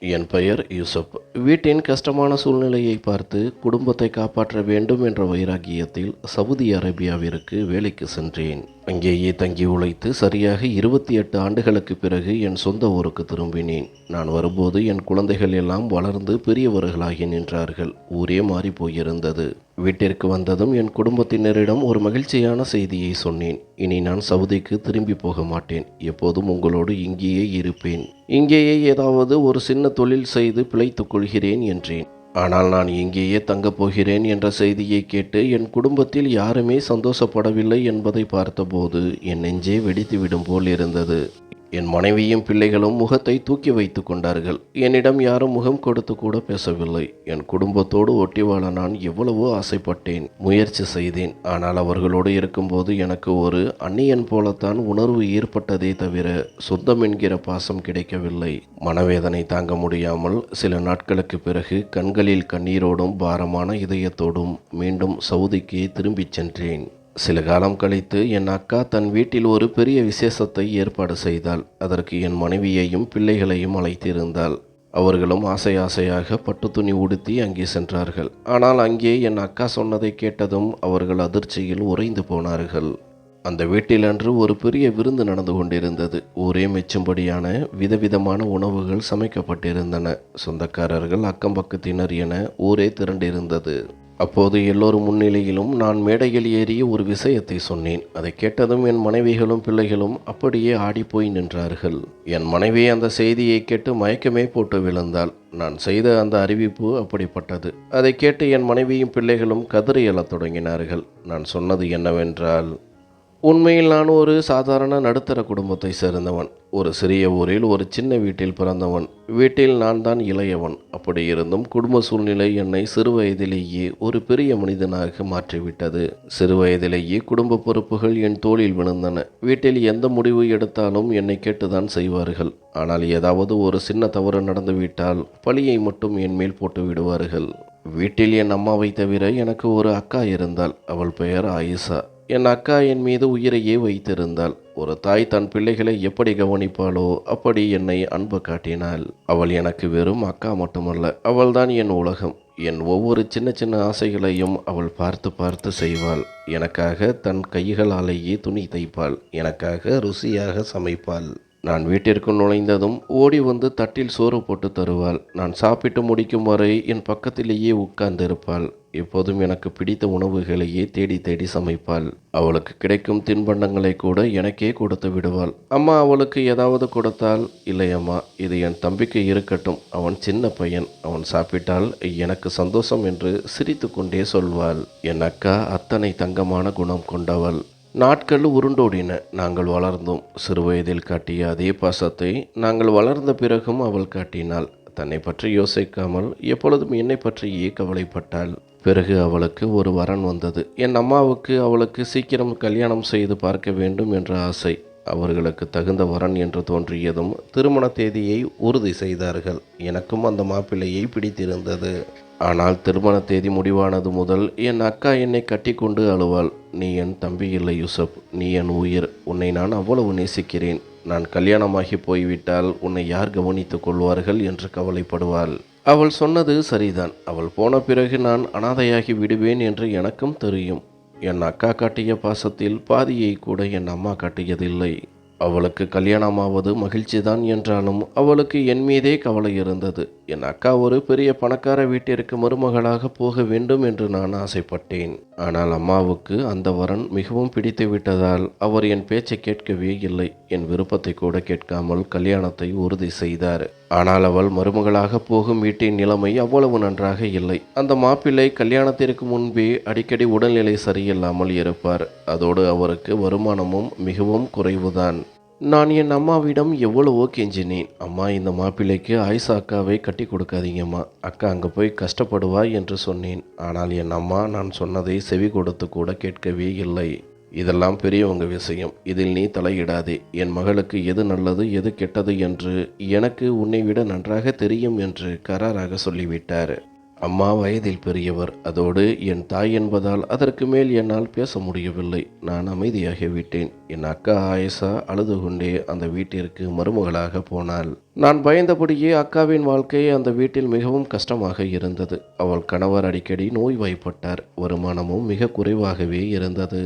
என் பெயர் யூசுப். வீட்டின் கஷ்டமான சூழ்நிலையை பார்த்து குடும்பத்தை காப்பாற்ற வேண்டும் என்ற வைராகியத்தில் சவுதி அரேபியாவிற்கு வேலைக்கு சென்றேன். அங்கேயே தங்கி உழைத்து சரியாக 28 ஆண்டுகளுக்கு பிறகு என் சொந்த ஊருக்கு திரும்பினேன். நான் வரும்போது என் குழந்தைகள் எல்லாம் வளர்ந்து பெரியவர்களாகி நின்றார்கள். ஊரே மாறி போயிருந்தது. வீட்டிற்கு வந்ததும் என் குடும்பத்தினரிடம் ஒரு மகிழ்ச்சியான செய்தியை சொன்னேன். இனி நான் சவுதிக்கு திரும்பி போக மாட்டேன். எப்போதும் உங்களோடு இங்கேயே இருப்பேன். இங்கேயே ஏதாவது ஒரு சின்ன தொழில் செய்து பிழைத்துக் கொள்கிறேன் என்றேன். ஆனால் நான் இங்கேயே தங்கப் போகிறேன் என்ற செய்தியை கேட்டு என் குடும்பத்தில் யாருமே சந்தோஷப்படவில்லை என்பதை பார்த்தபோது என் நெஞ்சே வெடித்துவிடும் போல் இருந்தது. என் மனைவியும் பிள்ளைகளும் முகத்தை தூக்கி வைத்து கொண்டார்கள். என்னிடம் யாரும் முகம் கொடுத்து கூட பேசவில்லை. என் குடும்பத்தோடு ஒட்டி வாழ நான் எவ்வளவோ ஆசைப்பட்டேன், முயற்சி செய்தேன். ஆனால் அவர்களோடு இருக்கும்போது எனக்கு ஒரு அந்நியன் போலத்தான் உணர்வு ஏற்பட்டதே தவிர சொந்தம் என்கிற பாசம் கிடைக்கவில்லை. மனவேதனை தாங்க முடியாமல் சில நாட்களுக்கு பிறகு கண்களில் கண்ணீரோடும் பாரமான இதயத்தோடும் மீண்டும் சவுதிக்கு திரும்பிச் சென்றேன். சில காலம் கழித்து என் அக்கா தன் வீட்டில் ஒரு பெரிய விசேஷத்தை ஏற்பாடு செய்தாள். அதற்கு என் மனைவியையும் பிள்ளைகளையும் அழைத்திருந்தாள். அவர்களும் ஆசையாக பட்டு துணி உடுத்தி அங்கே சென்றார்கள். ஆனால் அங்கே என் அக்கா சொன்னதை கேட்டதும் அவர்கள் அதிர்ச்சியில் உறைந்து போனார்கள். அந்த வீட்டில் அன்று ஒரு பெரிய விருந்து நடந்து கொண்டிருந்தது. ஊரே மெச்சும்படியான விதவிதமான உணவுகள் சமைக்கப்பட்டிருந்தன. சொந்தக்காரர்கள், அக்கம் பக்கத்தினர் என ஊரே திரண்டிருந்தது. அப்போது எல்லோரும் முன்னிலையிலும் நான் மேடையில் ஏறி ஒரு விஷயத்தை சொன்னேன். அதை கேட்டதும் என் மனைவிகளும் பிள்ளைகளும் அப்படியே ஆடிப்போய் நின்றார்கள். என் மனைவி அந்த செய்தியை கேட்டு மயக்கமே போட்டு விழுந்தாள். நான் செய்த அந்த அறிவிப்பு அப்படிப்பட்டது. அதை கேட்டு என் மனைவியும் பிள்ளைகளும் கதறி எழத் தொடங்கினார்கள். நான் சொன்னது என்னவென்றால், உண்மையில் நான் ஒரு சாதாரண நடுத்தர குடும்பத்தை சேர்ந்தவன். ஒரு சிறிய ஊரில் ஒரு சின்ன வீட்டில் பிறந்தவன். வீட்டில் நான் தான் இளையவன். அப்படி இருந்தும் குடும்ப சூழ்நிலை என்னை சிறு வயதிலேயே ஒரு பெரிய மனிதனாக மாற்றிவிட்டது. சிறு வயதிலேயே குடும்ப பொறுப்புகள் என் தோளில் விழுந்தன. வீட்டில் எந்த முடிவு எடுத்தாலும் என்னை கேட்டுதான் செய்வார்கள். ஆனால் ஏதாவது ஒரு சின்ன தவறு நடந்துவிட்டால் பழியை மட்டும் என் மேல் போட்டு விடுவார்கள். வீட்டில் என் அம்மாவை தவிர எனக்கு ஒரு அக்கா இருந்தாள். அவள் பெயர் ஆயிஷா. என் அக்கா என் மீது உயிரையே வைத்திருந்தாள். ஒரு தாய் தன் பிள்ளைகளை எப்படி கவனிப்பாளோ அப்படி என்னை அன்பு காட்டினாள். அவள் எனக்கு வெறும் அக்கா மட்டுமல்ல, அவள்தான் என் உலகம். என் ஒவ்வொரு சின்ன சின்ன ஆசைகளையும் அவள் பார்த்து பார்த்து செய்வாள். எனக்காக தன் கைகளாலேயே துணி தைப்பாள். எனக்காக ருசியாக சமைப்பாள். நான் வீட்டிற்கு நுழைந்ததும் ஓடி வந்து தட்டில் சோறு போட்டு தருவாள். நான் சாப்பிட்டு முடிக்கும் வரை என் பக்கத்திலேயே உட்கார்ந்திருப்பாள். எப்போதும் எனக்கு பிடித்த உணவுகளையே தேடி தேடி சமைப்பாள். அவளுக்கு கிடைக்கும் தின்பண்டங்களை கூட எனக்கே கொடுத்து விடுவாள். அம்மா அவளுக்கு ஏதாவது கொடுத்தால், இல்லை அம்மா, இது என் தம்பிக்கு இருக்கட்டும், அவன் சின்ன பையன், அவன் சாப்பிட்டால் எனக்கு சந்தோஷம் என்று சிரித்து கொண்டே சொல்வாள். என் அக்கா அத்தனை தங்கமான குணம் கொண்டவள். நாட்கள் உருண்டோடின. நாங்கள் வளர்ந்தோம். சிறுவயதில் காட்டிய அதே பாசத்தை நாங்கள் வளர்ந்த பிறகும் அவள் காட்டினாள். தன்னை பற்றி யோசிக்காமல் எப்பொழுதும் என்னை பற்றியே கவலைப்பட்டாள். பிறகு அவளுக்கு ஒரு வரன் வந்தது. என் அம்மாவுக்கு அவளுக்கு சீக்கிரம் கல்யாணம் செய்து பார்க்க வேண்டும் என்ற ஆசை. அவர்களுக்கு தகுந்த வரன் என்று தோன்றியதும் திருமண தேதியை உறுதி செய்தார்கள். எனக்கும் அந்த மாப்பிள்ளையை பிடித்திருந்தது. ஆனால் திருமண தேதி முடிவானது முதல் என் அக்கா என்னை கட்டி கொண்டு அழுவாள். நீ என் தம்பி இல்லை யூசுப், நீ என் உயிர். உன்னை நான் அவ்வளவு நேசிக்கிறேன். நான் கல்யாணமாகி போய்விட்டால் உன்னை யார் கவனித்துக் கொள்வார்கள் என்று கவலைப்படுவாள். அவள் சொன்னது சரிதான். அவள் போன பிறகு நான் அனாதையாகி விடுவேன் என்று எனக்கும் தெரியும். என் அக்கா காட்டிய பாசத்தில் பாதியை கூட என் அம்மா காட்டியதில்லை. அவளுக்கு கல்யாணமாவது மகிழ்ச்சிதான் என்றாலும் அவளுக்கு என் மீதே கவலை இருந்தது. என் அக்கா ஒரு பெரிய பணக்கார வீட்டிற்கு மருமகளாக போக வேண்டும் என்று நான் ஆசைப்பட்டேன். ஆனால் அம்மாவுக்கு அந்த வரன் மிகவும் பிடித்து விட்டதால் அவர் என் பேச்சை கேட்கவே இல்லை. என் விருப்பத்தை கூட கேட்காமல் கல்யாணத்தை உறுதி செய்தார். ஆனால் அவள் மருமகளாக போகும் வீட்டின் நிலைமை அவ்வளவு நன்றாக இல்லை. அந்த மாப்பிள்ளை கல்யாணத்திற்கு முன்பே அடிக்கடி உடல்நிலை சரியில்லாமல் இருப்பார். அதோடு அவருக்கு வருமானமும் மிகவும் குறைவுதான். நான் என் அம்மாவிடம் எவ்வளவோ கெஞ்சினேன். அம்மா, இந்த மாப்பிள்ளைக்கு ஆயிஷா அக்காவை கட்டி கொடுக்காதீங்கம்மா, அக்கா அங்கே போய் கஷ்டப்படுவா என்று சொன்னேன். ஆனால் என் அம்மா நான் சொன்னதை செவி கொடுத்து கூட கேட்கவே இல்லை. இதெல்லாம் பெரியவங்க விஷயம், இதில் நீ தலையிடாதே. என் மகளுக்கு எது நல்லது எது கெட்டது என்று எனக்கு உன்னை விட நன்றாக தெரியும் என்று கராராக சொல்லிவிட்டார். அம்மா வயதில் பெரியவர், அதோடு என் தாய் என்பதால் அதற்கு மேல் என்னால் பேச முடியவில்லை. நான் அமைதியாகிவிட்டேன். என் அக்கா ஆயிஷா அழுது கொண்டே அந்த வீட்டிற்கு மருமகளாக போனாள். நான் பயந்தபடியே அக்காவின் வாழ்க்கை அந்த வீட்டில் மிகவும் கஷ்டமாக இருந்தது. அவள் கணவர் அடிக்கடி நோய்வாய்ப்பட்டார். வருமானமும் மிக குறைவாகவே இருந்தது.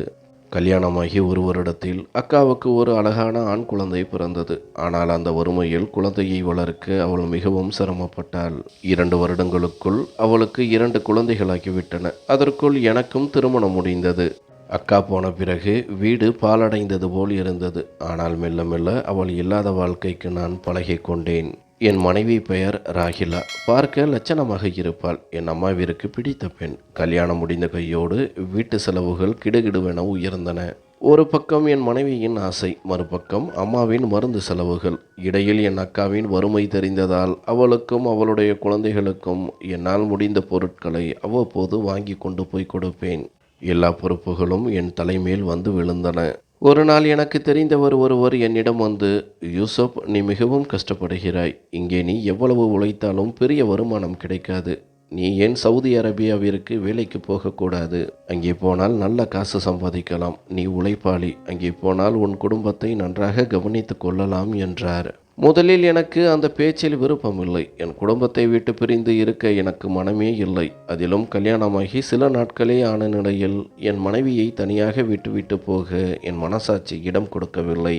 கல்யாணமாகி ஒரு வருடத்தில் அக்காவுக்கு ஒரு அழகான ஆண் குழந்தை பிறந்தது. ஆனால் அந்த வறுமையில் குழந்தையை வளர்க்க அவள் மிகவும் சிரமப்பட்டாள். 2 வருடங்களுக்குள் அவளுக்கு 2 குழந்தைகளாகிவிட்டன. அதற்குள் எனக்கும் திருமணம் முடிந்தது. அக்கா போன பிறகு வீடு பாழடைந்தது போல் இருந்தது. ஆனால் மெல்ல மெல்ல அவள் இல்லாத வாழ்க்கைக்கு நான் பழகிக் கொண்டேன். என் மனைவி பெயர் ராகிலா. பார்க்க லட்சணமாக இருப்பாள். என் அம்மாவிற்கு பிடித்த பெண். கல்யாணம் முடிந்த கையோடு வீட்டு செலவுகள் கிடுகிடுவென உயர்ந்தன. ஒரு பக்கம் என் மனைவியின் ஆசை, மறுபக்கம் அம்மாவின் மருந்து செலவுகள். இடையில் என் அக்காவின் வறுமை தெரிந்ததால் அவளுக்கும் அவளுடைய குழந்தைகளுக்கும் என்னால் முடிந்த பொருட்களை அவ்வப்போது வாங்கி கொண்டு போய் கொடுப்பேன். எல்லா பொறுப்புகளும் என் தலைமேல் வந்து விழுந்தன. ஒரு நாள் எனக்கு தெரிந்தவர் ஒருவர் என்னிடம் வந்து, யூசுப், நீ மிகவும் கஷ்டப்படுகிறாய். இங்கே நீ எவ்வளவு உழைத்தாலும் பெரிய வருமானம் கிடைக்காது. நீ ஏன் சவுதி அரேபியாவிற்கு வேலைக்கு போகக்கூடாது? அங்கே போனால் நல்ல காசு சம்பாதிக்கலாம். நீ உழைப்பாளி. அங்கே போனால் உன் குடும்பத்தை நன்றாக கவனித்து கொள்ளலாம் என்றார். முதலில் எனக்கு அந்த பேச்சில் விருப்பமில்லை. என் குடும்பத்தை விட்டு பிரிந்து இருக்க எனக்கு மனமே இல்லை. அதிலும் கல்யாணமாகி சில நாட்களே ஆன நிலையில் என் மனைவியை தனியாக விட்டுவிட்டு போக என் மனசாட்சி இடம் கொடுக்கவில்லை.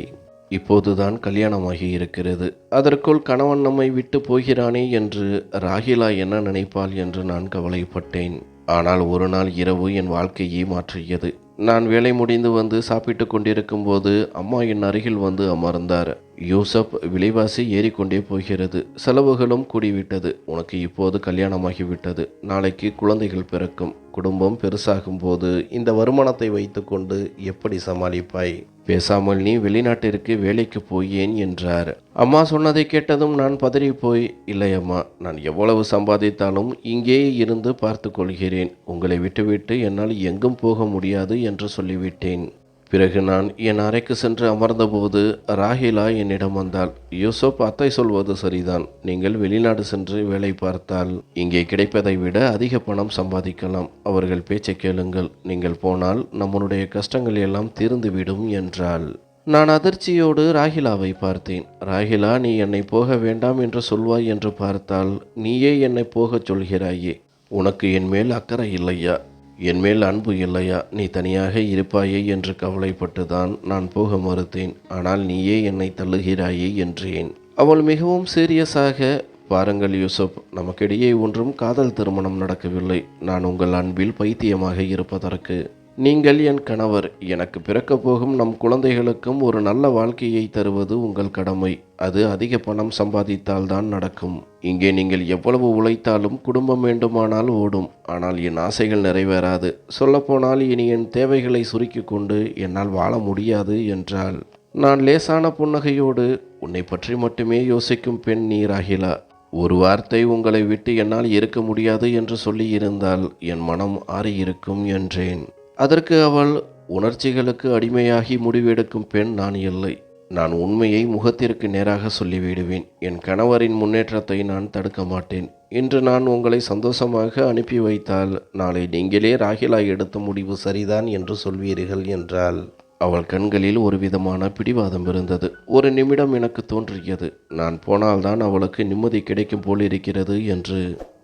இப்போதுதான் கல்யாணமாகி இருக்கிறது. அதற்குள் கணவன் நம்மை விட்டு போகிறானே என்று ராகிலா என்ன நினைப்பாள் என்று நான் கவலைப்பட்டேன். ஆனால் ஒரு நாள் இரவு என் வாழ்க்கையை மாற்றியது. நான் வேலை முடிந்து வந்து சாப்பிட்டு கொண்டிருக்கும் போது அம்மா என் அருகில் வந்து அமர்ந்தார். யூசுப், விலைவாசி ஏறிக்கொண்டே போகிறது. செலவுகளும் கூடிவிட்டது. உனக்கு இப்போது கல்யாணமாகிவிட்டது. நாளைக்கு குழந்தைகள் பிறக்கும். குடும்பம் பெருசாகும் போது இந்த வருமானத்தை வைத்துக்கொண்டு எப்படி சமாளிப்பாய்? பேசாமல் நீ வெளிநாட்டிற்கு வேலைக்கு போயேன் என்றார். அம்மா சொன்னதை கேட்டதும் நான் பதறிப்போய், இல்லை அம்மா, நான் எவ்வளவு சம்பாதித்தாலும் இங்கேயே இருந்து பார்த்து கொள்கிறேன். உங்களை விட்டுவிட்டு என்னால் எங்கும் போக முடியாது என்று சொல்லிவிட்டேன். பிறகு நான் என் அறைக்கு சென்று அமர்ந்தபோது ராகிலா என்னிடம் வந்தாள். யூசுப், அத்தை சொல்வது சரிதான். நீங்கள் வெளிநாடு சென்று வேலை பார்த்தால் இங்கே கிடைப்பதை விட அதிக பணம் சம்பாதிக்கலாம். அவர்கள் பேச்சை கேளுங்கள். நீங்கள் போனால் நம்முடைய கஷ்டங்கள் எல்லாம் தீர்ந்துவிடும் என்றாள். நான் அதிர்ச்சியோடு ராகிலாவை பார்த்தேன். ராகிலா, நீ என்னை போக வேண்டாம் என்று சொல்வாய் என்று பார்த்தால் நீயே என்னை போகச் சொல்கிறாயே. உனக்கு என் மேல் அக்கறை இல்லையா? என் மேல் அன்பு இல்லையா? நீ தனியாக இருப்பாயே என்று கவலைப்பட்டுதான் நான் போக மறுத்தேன். ஆனால் நீயே என்னை தள்ளுகிறாயே என்றேன். அவள் மிகவும் சீரியஸாக, பாருங்கள் யூசுப், நமக்கிடையே ஒன்றும் காதல் திருமணம் நடக்கவில்லை. நான் உங்கள் அன்பில் பைத்தியமாக இருப்பதற்கு. நீங்கள் என் கணவர். எனக்கு பிறக்கப் போகும் நம் குழந்தைகளுக்கும் ஒரு நல்ல வாழ்க்கையை தருவது உங்கள் கடமை. அது அதிக பணம் சம்பாதித்தால்தான் நடக்கும். இங்கே நீங்கள் எவ்வளவு உழைத்தாலும் குடும்பம் வேண்டுமானால் ஓடும். ஆனால் என் ஆசைகள் நிறைவேறாது. சொல்லப்போனால் இனி என் தேவைகளை சுருக்கி கொண்டு என்னால் வாழ முடியாது என்றாள். நான் லேசான புன்னகையோடு, உன்னை பற்றி மட்டுமே யோசிக்கும் பெண் நீ ராகிலா. ஒரு வார்த்தை உங்களை விட்டு என்னால் இருக்க முடியாது என்று சொல்லியிருந்தால் என் மனம் ஆறியிருக்கும் என்றேன். அதற்கு அவள், உணர்ச்சிகளுக்கு அடிமையாகி முடிவெடுக்கும் பெண் நான் இல்லை. நான் உண்மையை முகத்திற்கு நேராக சொல்லிவிடுவேன். என் கணவரின் முன்னேற்றத்தை நான் தடுக்க மாட்டேன். இன்று நான் உங்களை சந்தோஷமாக அனுப்பி வைத்தால் நாளை நீங்களே ராகிலா எடுத்த முடிவு சரிதான் என்று சொல்வீர்கள் என்றாள். அவள் கண்களில் ஒரு விதமான பிடிவாதம் இருந்தது. ஒரு நிமிடம் எனக்கு தோன்றியது, நான் போனால்தான் அவளுக்கு நிம்மதி கிடைக்கும் போல் இருக்கிறது என்று.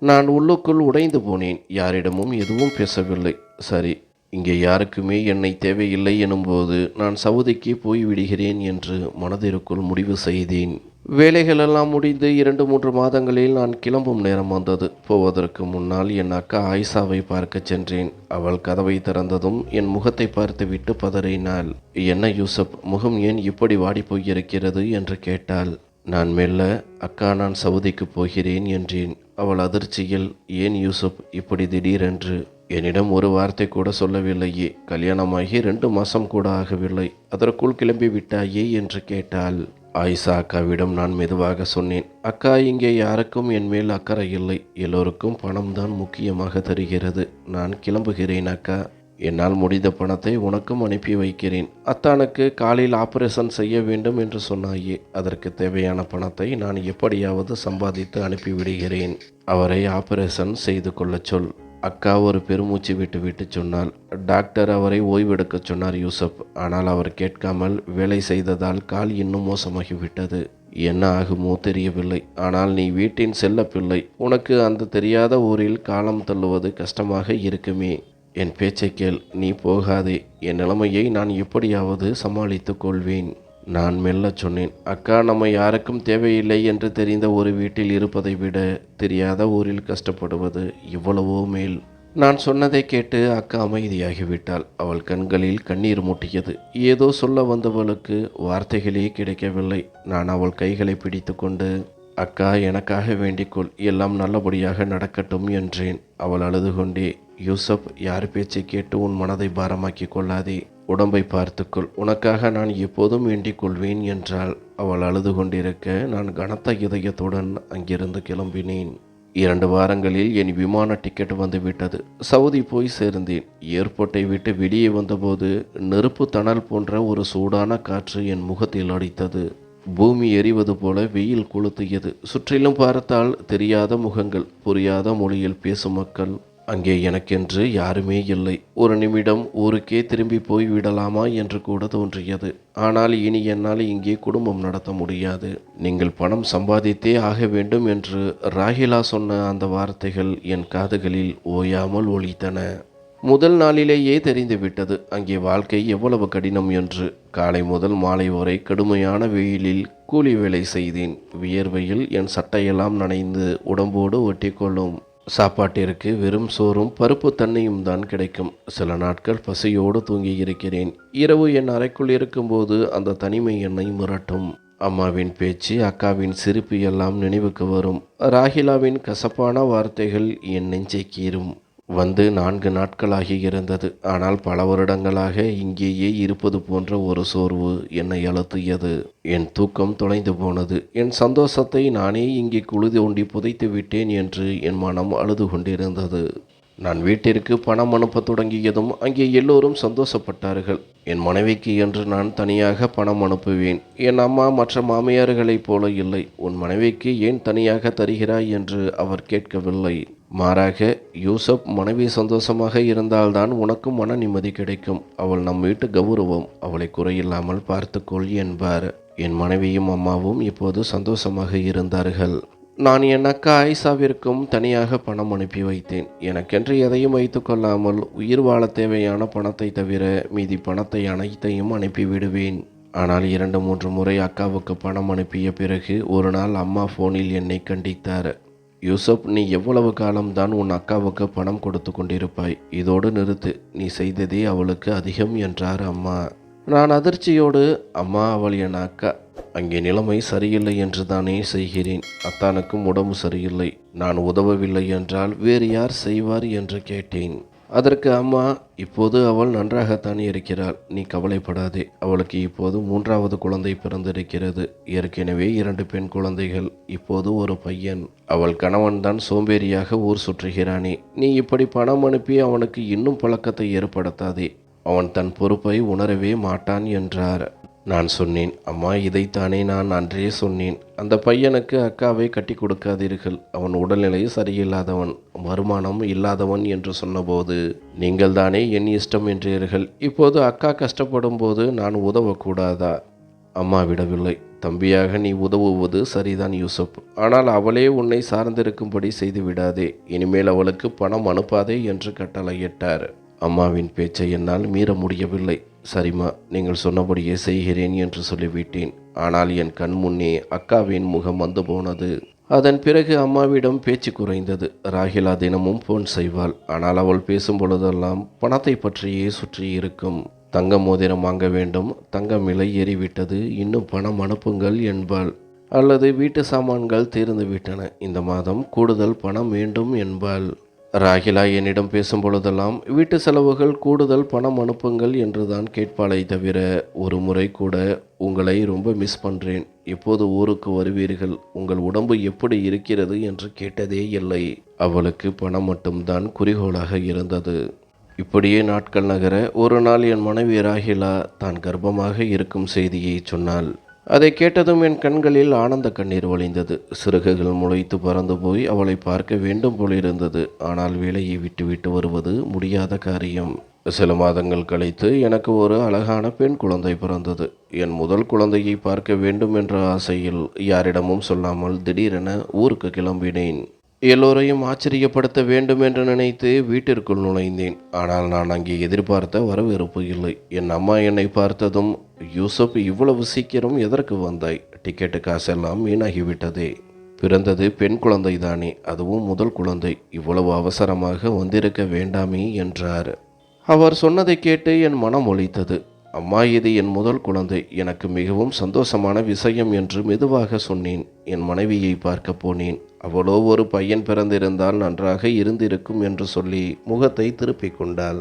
நான் உள்ளுக்குள் உடைந்து போனேன். யாரிடமும் எதுவும் பேசவில்லை. சரி, இங்கே யாருக்குமே என்னை தேவையில்லை எனும்போது நான் சவுதிக்கு போய்விடுகிறேன் என்று மனதிற்குள் முடிவு செய்தேன். வேலைகளெல்லாம் முடிந்து 2-3 மாதங்களில் நான் கிளம்பும் நேரம் வந்தது. போவதற்கு முன்னால் என் அக்கா ஆயிஷாவை பார்க்க சென்றேன். அவள் கதவை திறந்ததும் என் முகத்தை பார்த்துவிட்டு பதறினாள். என்ன யூசுப், முகம் ஏன் இப்படி வாடி போயிருக்கிறது என்று கேட்டாள். நான் மெல்ல, அக்கா, நான் சவுதிக்கு போகிறேன் என்றேன். அவள் அதிர்ச்சியில், ஏன் யூசுப் இப்படி திடீரென்று? என்னிடம் ஒரு வார்த்தை கூட சொல்லவில்லையே. கல்யாணமாகி 2 மாதம் கூட ஆகவில்லை. அதற்குள் கிளம்பி விட்டாயே என்று கேட்டாள். ஆயிஷா அக்காவிடம் நான் மெதுவாக சொன்னேன், அக்கா, இங்கே யாருக்கும் என் மேல் அக்கறை இல்லை. எல்லோருக்கும் பணம் தான் முக்கியமாக தெரிகிறது. நான் கிளம்புகிறேன் அக்கா. என்னால் முடிந்த பணத்தை உனக்கும் அனுப்பி வைக்கிறேன். அத்தானுக்கு காலில் ஆபரேஷன் செய்ய வேண்டும் என்று சொன்னாயே, அதற்கு தேவையான பணத்தை நான் எப்படியாவது சம்பாதித்து அனுப்பிவிடுகிறேன். அவரை ஆபரேஷன் செய்து கொள்ளச் சொல். அக்கா ஒரு பெருமூச்சு விட்டு சொன்னாள். டாக்டர் அவரை ஓய்வெடுக்க சொன்னார் யூசப். ஆனால் அவர் கேட்காமல் வேலை செய்ததால் கால் இன்னும் மோசமாகிவிட்டது. என்ன ஆகுமோ தெரியவில்லை. ஆனால் நீ வீட்டின் செல்ல பிள்ளை. உனக்கு அந்த தெரியாத ஊரில் காலம் தள்ளுவது கஷ்டமாக இருக்குமே. என் பேச்சை கேள். நீ போகாதே. என் நிலைமையை நான் எப்படியாவது சமாளித்துக் கொள்வேன். நான் மெல்லச் சொன்னேன். அக்கா, நம்ம யாருக்கும் தேவையில்லை என்று தெரிந்த ஒரு வீட்டில் இருப்பதை விட தெரியாத ஊரில் கஷ்டப்படுவது இவ்வளவோ மேல். நான் சொன்னதை கேட்டு அக்கா அமைதியாகிவிட்டாள். அவள் கண்களில் கண்ணீர் மூட்டியது. ஏதோ சொல்ல வந்தவளுக்கு வார்த்தைகளே கிடைக்கவில்லை. நான் அவள் கைகளை பிடித்து கொண்டு, அக்கா, எனக்காக வேண்டிக்கொள், எல்லாம் நல்லபடியாக நடக்கட்டும் என்றேன். அவள் அழுது கொண்டே, யூசப், யார் பேச்சை கேட்டு உன் மனதை பாரமாக்கி கொள்ளாதே. உடம்பை பார்த்துக்கொள். உனக்காக நான் எப்போதும் வேண்டிக் கொள்வேன் என்றாள். அவள் அழுது கொண்டிருக்க நான் கனத்த இதயத்துடன் அங்கிருந்து கிளம்பினேன். 2 வாரங்களில் என் விமான டிக்கெட் வந்துவிட்டது. சவுதி போய் சேர்ந்தேன். ஏர்போர்ட்டை விட்டு வெளியே வந்தபோது நெருப்பு தணல் போன்ற ஒரு சூடான காற்று என் முகத்தில் அடித்தது. பூமி எரிவது போல வெயில் கொளுத்தியது. சுற்றிலும் பார்த்தால் தெரியாத முகங்கள், புரியாத மொழியில் பேசும் மக்கள். அங்கே எனக்கென்று யாருமே இல்லை. ஒரு நிமிடம் ஊருக்கே திரும்பி போய் விடலாமா என்று கூட தோன்றியது. ஆனால் இனி என்னால் இங்கே குடும்பம் நடத்த முடியாது. நீங்கள் பணம் சம்பாதித்தே ஆக வேண்டும் என்று ராகிலா சொன்ன அந்த வார்த்தைகள் என் காதுகளில் ஓயாமல் ஒலித்தன. முதல் நாளிலேயே தெரிந்துவிட்டது அங்கே வாழ்க்கை எவ்வளவு கடினம் என்று. காலை முதல் மாலை வரை கடுமையான வெயிலில் கூலி வேலை செய்தேன். வியர்வையில் என் சட்டையெல்லாம் நனைந்து உடம்போடு ஒட்டிக்கொள்ளும். சாப்பாட்டிற்கு வெறும் சோறும் பருப்பு தண்ணியும் தான் கிடைக்கும். சில நாட்கள் பசியோடு தூங்கி இருக்கிறேன். இரவு என் அறைக்குள் இருக்கும்போது அந்த தனிமை என்னை மிரட்டும். அம்மாவின் பேச்சு, அக்காவின் சிரிப்பு எல்லாம் நினைவுக்கு வரும். ராகிலாவின் கசப்பான வார்த்தைகள் என் நெஞ்சை கீறும். வந்து 4 நாட்களாகி இருந்தது. ஆனால் பல வருடங்களாக இங்கேயே இருப்பது போன்ற ஒரு சோர்வு என்னை அழுத்தியது. என் தூக்கம் தொலைந்து போனது. என் சந்தோஷத்தை நானே இங்கே குழி தோண்டி புதைத்து விட்டேன் என்று என் மனம் அழுது கொண்டிருந்தது. நான் வீட்டிற்கு பணம் அனுப்ப தொடங்கியதும் அங்கே எல்லோரும் சந்தோஷப்பட்டார்கள். என் மனைவிக்கு என்று நான் தனியாக பணம் அனுப்புவேன். என் அம்மா மற்ற மாமியார்களைப் போல இல்லை. உன் மனைவிக்கு ஏன் தனியாக தருகிறாய் என்று அவர் கேட்கவில்லை. மாறாக, யூசப், மனைவி சந்தோஷமாக இருந்தால்தான் உனக்கும் மன நிம்மதி கிடைக்கும். அவள் நம் வீட்டு கௌரவம். அவளை குறையில்லாமல் பார்த்துக்கொள் என்பார். என் மனைவியும் அம்மாவும் இப்போது சந்தோஷமாக இருந்தார்கள். நான் என் அக்கா ஆயிஷாவிற்கும் தனியாக பணம் அனுப்பி வைத்தேன். எனக்கென்று எதையும் வைத்து கொள்ளாமல் உயிர் வாழ தேவையான பணத்தை தவிர மீதி பணத்தை அனைத்தையும் அனுப்பிவிடுவேன். ஆனால் 2-3 முறை அக்காவுக்கு பணம் அனுப்பிய பிறகு ஒரு நாள் அம்மா ஃபோனில் என்னை கண்டித்தார். யூசப், நீ எவ்வளவு காலம்தான் உன் அக்காவுக்கு பணம் கொடுத்து கொண்டிருப்பாய்? இதோடு நிறுத்து. நீ செய்ததே அவளுக்கு அதிகம் என்றார் அம்மா. நான் அதிர்ச்சியோடு, அம்மா, அவள் என் அக்கா. அங்கே நிலைமை சரியில்லை என்று தானே செய்கிறேன். அத்தானுக்கும் உடம்பு சரியில்லை. நான் உதவவில்லை என்றால் வேறு யார் செய்வார் என்று கேட்டேன். அதற்கு அம்மா, இப்போது அவள் நன்றாகத்தான் இருக்கிறாள். நீ கவலைப்படாதே. அவளுக்கு இப்போது 3வது குழந்தை பிறந்திருக்கிறது. ஏற்கனவே 2 பெண் குழந்தைகள், இப்போது ஒரு பையன். அவள் கணவன்தான் சோம்பேறியாக ஊர் சுற்றுகிறானே. நீ இப்படி பணம் அனுப்பி அவனுக்கு இன்னும் பழக்கத்தை ஏற்படுத்தாதே. அவன் தன் பொறுப்பை உணரவே மாட்டான் என்றார். நான் சொன்னேன், அம்மா, இதைத்தானே நான் அன்றே சொன்னேன். அந்த பையனுக்கு அக்காவை கட்டி கொடுக்காதீர்கள். அவன் உடல்நிலை சரியில்லாதவன், வருமானம் இல்லாதவன் என்று சொன்னபோது நீங்கள் தானே என் இஷ்டம் என்றீர்கள். இப்போது அக்கா கஷ்டப்படும் போது நான் உதவக்கூடாதா? அம்மா விடவில்லை. தம்பியாக நீ உதவுவது சரிதான் யூசப். ஆனால் அவளே உன்னை சார்ந்திருக்கும்படி செய்து விடாதே. இனிமேல் அவளுக்கு பணம் அனுப்பாதே என்று கட்டளையிட்டார். அம்மாவின் பேச்சை என்னால் மீற முடியவில்லை. சரிம்மா, நீங்கள் சொன்னபடியே செய்கிறேன் என்று சொல்லிவிட்டேன். ஆனால் என் கண் முன்னே அக்காவின் முகம் வந்து போனது. அதன் பிறகு அம்மாவிடம் பேச்சு குறைந்தது. ராகிலா தினமும் போன் செய்வாள். ஆனால் அவள் பேசும் பொழுதெல்லாம் பணத்தை பற்றியே சுற்றி இருக்கும். தங்க மோதிரம் வாங்க வேண்டும், தங்கம் விலை ஏறிவிட்டது, இன்னும் பணம் அனுப்புங்கள் என்பாள். அல்லது வீட்டு சாமான்கள் தீர்ந்து விட்டன, இந்த மாதம் கூடுதல் பணம் வேண்டும் என்பாள். ராகிலா என்னிடம் பேசும் பொழுதெல்லாம் வீட்டு செலவுகள் கூடுதல் பணம் அனுப்புங்கள் என்றுதான் கேட்பாளை தவிர ஒரு முறை கூட உங்களை ரொம்ப மிஸ் பண்ணுறேன், எப்போது ஊருக்கு வருவீர்கள், உங்கள் உடம்பு எப்படி இருக்கிறது என்று கேட்டதே இல்லை. அவளுக்கு பணம் மட்டும்தான் குறிக்கோளாக இருந்தது. இப்படியே நாட்கள் நகர ஒரு நாள் என் மனைவி ராகிலா தான் கர்ப்பமாக இருக்கும் செய்தியை சொன்னாள். அதை கேட்டதும் என் கண்களில் ஆனந்த கண்ணீர் வழிந்தது. சிறகுகள் முளைத்து பறந்து போய் அவளை பார்க்க வேண்டும் போலிருந்தது. ஆனால் வேலையை விட்டுவிட்டு வருவது முடியாத காரியம். சில மாதங்கள் கழித்து எனக்கு ஒரு அழகான பெண் குழந்தை பிறந்தது. என் முதல் குழந்தையை பார்க்க வேண்டும் என்ற ஆசையில் யாரிடமும் சொல்லாமல் திடீரென ஊருக்கு கிளம்பினேன். எல்லோரையும் ஆச்சரியப்படுத்த வேண்டும் என்று நினைத்து வீட்டிற்குள் நுழைந்தேன். ஆனால் நான் அங்கே எதிர்பார்த்த வரவேற்பு இல்லை. என் அம்மா என்னை பார்த்ததும், யூசப், இவ்வளவு சீக்கிரம் எதற்கு வந்தாய்? டிக்கெட்டு காசெல்லாம் வீணாகிவிட்டதே. பிறந்தது பெண் குழந்தை தானே, அதுவும் முதல் குழந்தை. இவ்வளவு அவசரமாக வந்திருக்க வேண்டாமே என்றார். அவர் சொன்னதை கேட்டு என் மனம் ஒலித்தது. அம்மா, இது என் முதல் குழந்தை. எனக்கு மிகவும் சந்தோஷமான விஷயம் என்று மெதுவாக சொன்னேன். என் மனைவியை பார்க்க போனேன். அவளோ ஒரு பையன் பிறந்திருந்தால் நன்றாக இருந்திருக்கும் என்று சொல்லி முகத்தை திருப்பிக் கொண்டாள்.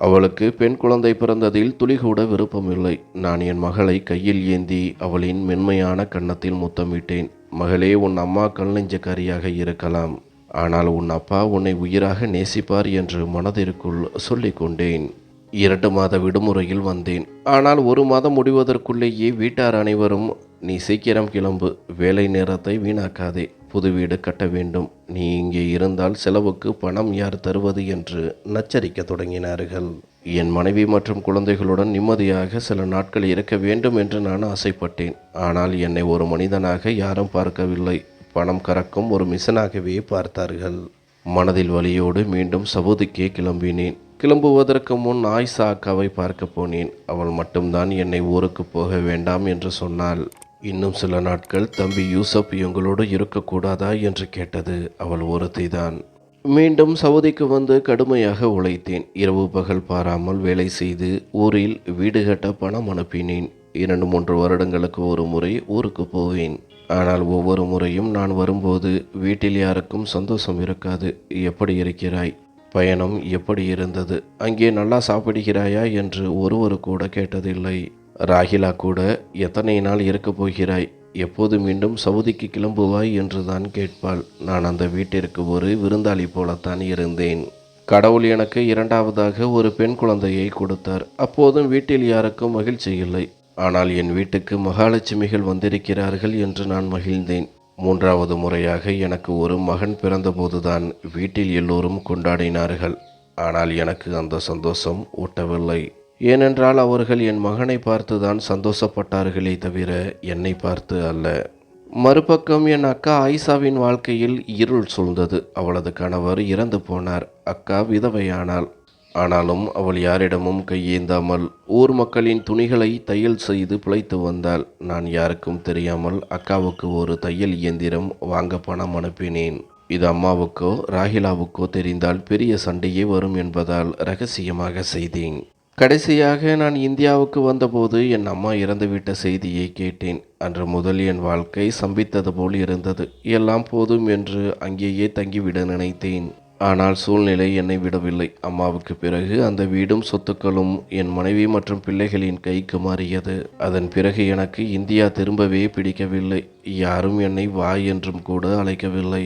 அவளுக்கு பெண் குழந்தை பிறந்ததில் துளிகூட விருப்பமில்லை. நான் என் மகளை கையில் ஏந்தி அவளின் மென்மையான கன்னத்தில் முத்தமிட்டேன். மகளே, உன் அம்மா கல் நெஞ்சக்காரியாக இருக்கலாம், ஆனால் உன் அப்பா உன்னை உயிராக நேசிப்பார் என்று மனதிற்குள் சொல்லிக் கொண்டேன். 2 மாத விடுமுறையில் வந்தேன். ஆனால் 1 மாதம் முடிவதற்குள்ளேயே வீட்டார் அனைவரும், நீ சீக்கிரம் கிளம்பு, வேலை நேரத்தை வீணாக்காதே, புது வீடு கட்ட வேண்டும், நீ இங்கே இருந்தால் செலவுக்கு பணம் யார் தருவது என்று நச்சரிக்க தொடங்கினார்கள். என் மனைவி மற்றும் குழந்தைகளுடன் நிம்மதியாக சில நாட்கள் இருக்க வேண்டும் என்று நான் ஆசைப்பட்டேன். ஆனால் என்னை ஒரு மனிதனாக யாரும் பார்க்கவில்லை. பணம் கறக்கும் ஒரு மிஷனாகவே பார்த்தார்கள். மனதில் வலியோடு மீண்டும் சவுதிக்கே கிளம்பினேன். கிளம்புவதற்கு முன் ஆயிஷா அக்காவை பார்க்க போனேன். அவள் மட்டும்தான் என்னை ஊருக்கு போக வேண்டாம் என்று சொன்னாள். இன்னும் சில நாட்கள் தம்பி யூசப் எங்களோடு இருக்கக்கூடாதா என்று கேட்டது அவள் ஒருத்திதான். மீண்டும் சவுதிக்கு வந்து கடுமையாக உழைத்தேன். இரவு பகல் பாராமல் வேலை செய்து ஊரில் வீடு கட்ட பணம் அனுப்பினேன். 2-3 வருடங்களுக்கு ஒரு முறை ஊருக்கு போவேன். ஆனால் ஒவ்வொரு முறையும் நான் வரும்போது வீட்டில் யாருக்கும் சந்தோஷம் இருக்காது. எப்படி இருக்கிறாய்? பயணம் எப்படி இருந்தது? அங்கே நல்லா சாப்பிடுகிறாயா என்று ஒருவர் கூட கேட்டதில்லை. ராகிலா கூட, எத்தனை நாள் இருக்கப் போகிறாய்? எப்போது மீண்டும் சவுதிக்கு கிளம்புவாய் என்று தான் கேட்பாள். நான் அந்த வீட்டிற்கு ஒரு விருந்தாளி போலத்தான் இருந்தேன். கடவுள் எனக்கு 2வதாக ஒரு பெண் குழந்தையை கொடுத்தார். அப்போதும் வீட்டில் யாருக்கும் மகிழ்ச்சி இல்லை. ஆனால் என் வீட்டுக்கு மகாலட்சுமிகள் வந்திருக்கிறார்கள் என்று நான் மகிழ்ந்தேன். 3வது முறையாக எனக்கு ஒரு மகன் பிறந்தபோதுதான் வீட்டில் எல்லோரும் கொண்டாடினார்கள். ஆனால் எனக்கு அந்த சந்தோஷம் ஊட்டவில்லை. ஏனென்றால் அவர்கள் என் மகனை பார்த்துதான் சந்தோஷப்பட்டார்களே தவிர என்னை பார்த்து அல்ல. மறுபக்கம் என் அக்கா ஆயிஷாவின் வாழ்க்கையில் இருள் சூழ்ந்தது. அவளது கணவர் இறந்து போனார். அக்கா விதவையானாள். ஆனாலும் அவள் யாரிடமும் கையேந்தாமல் ஊர் மக்களின் துணிகளை தையல் செய்து பிழைத்து வந்தாள். நான் யாருக்கும் தெரியாமல் அக்காவுக்கு ஒரு தையல் இயந்திரம் வாங்க பணம் அனுப்பினேன். இது அம்மாவுக்கோ ராகிலாவுக்கோ தெரிந்தால் பெரிய சண்டையே வரும் என்பதால் ரகசியமாக செய்தேன். கடைசியாக நான் இந்தியாவுக்கு வந்தபோது என் அம்மா இறந்துவிட்ட செய்தியை கேட்டேன். அன்று முதல் என் வாழ்க்கை சம்பித்தது போல் இருந்தது. எல்லாம் போதும் என்று அங்கேயே தங்கிவிட நினைத்தேன். ஆனால் சூழ்நிலை என்னை விடவில்லை. அம்மாவுக்கு பிறகு அந்த வீடும் சொத்துக்களும் என் மனைவி மற்றும் பிள்ளைகளின் கைக்கு மாறியது. அதன் பிறகு எனக்கு இந்தியா திரும்பவே பிடிக்கவில்லை. யாரும் என்னை வா என்றும் கூட அழைக்கவில்லை.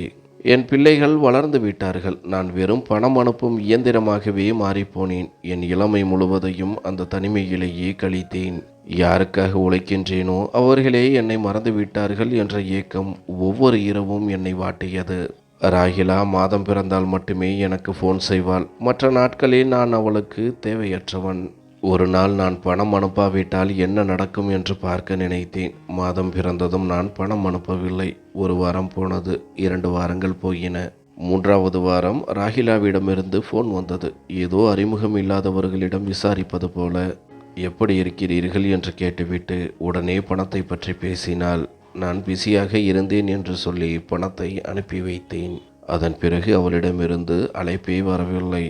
என் பிள்ளைகள் வளர்ந்து விட்டார்கள். நான் வெறும் பணம் அனுப்பும் இயந்திரமாகவே மாறிப்போனேன். என் இளமை முழுவதையும் அந்த தனிமையிலேயே கழித்தேன். யாருக்காக உழைக்கின்றேனோ அவர்களே என்னை மறந்து விட்டார்கள் என்ற ஏக்கம் ஒவ்வொரு இரவும் என்னை வாட்டியது. ராகிலா மாதம் பிறந்தால் மட்டுமே எனக்கு ஃபோன் செய்வாள். மற்ற நாட்களில் நான் அவளுக்கு தேவையற்றவன். ஒரு நாள் நான் பணம் அனுப்பாவிட்டால் என்ன நடக்கும் என்று பார்க்க நினைத்தேன். மாதம் பிறந்ததும் நான் பணம் அனுப்பவில்லை. 1 வாரம் போனது. 2 வாரங்கள் போயின. 3வது வாரம் ராகிலாவிடமிருந்து ஃபோன் வந்தது. ஏதோ அறிமுகம் இல்லாதவர்களிடம் விசாரிப்பது போல, எப்படி இருக்கிறீர்கள் என்று கேட்டுவிட்டு உடனே பணத்தை பற்றி பேசினாள். நான் பிஸியாக இருந்தேன் என்று சொல்லி பணத்தை அனுப்பி வைத்தேன். அதன் பிறகு அவளிடமிருந்து அழைப்பே வரவில்லை.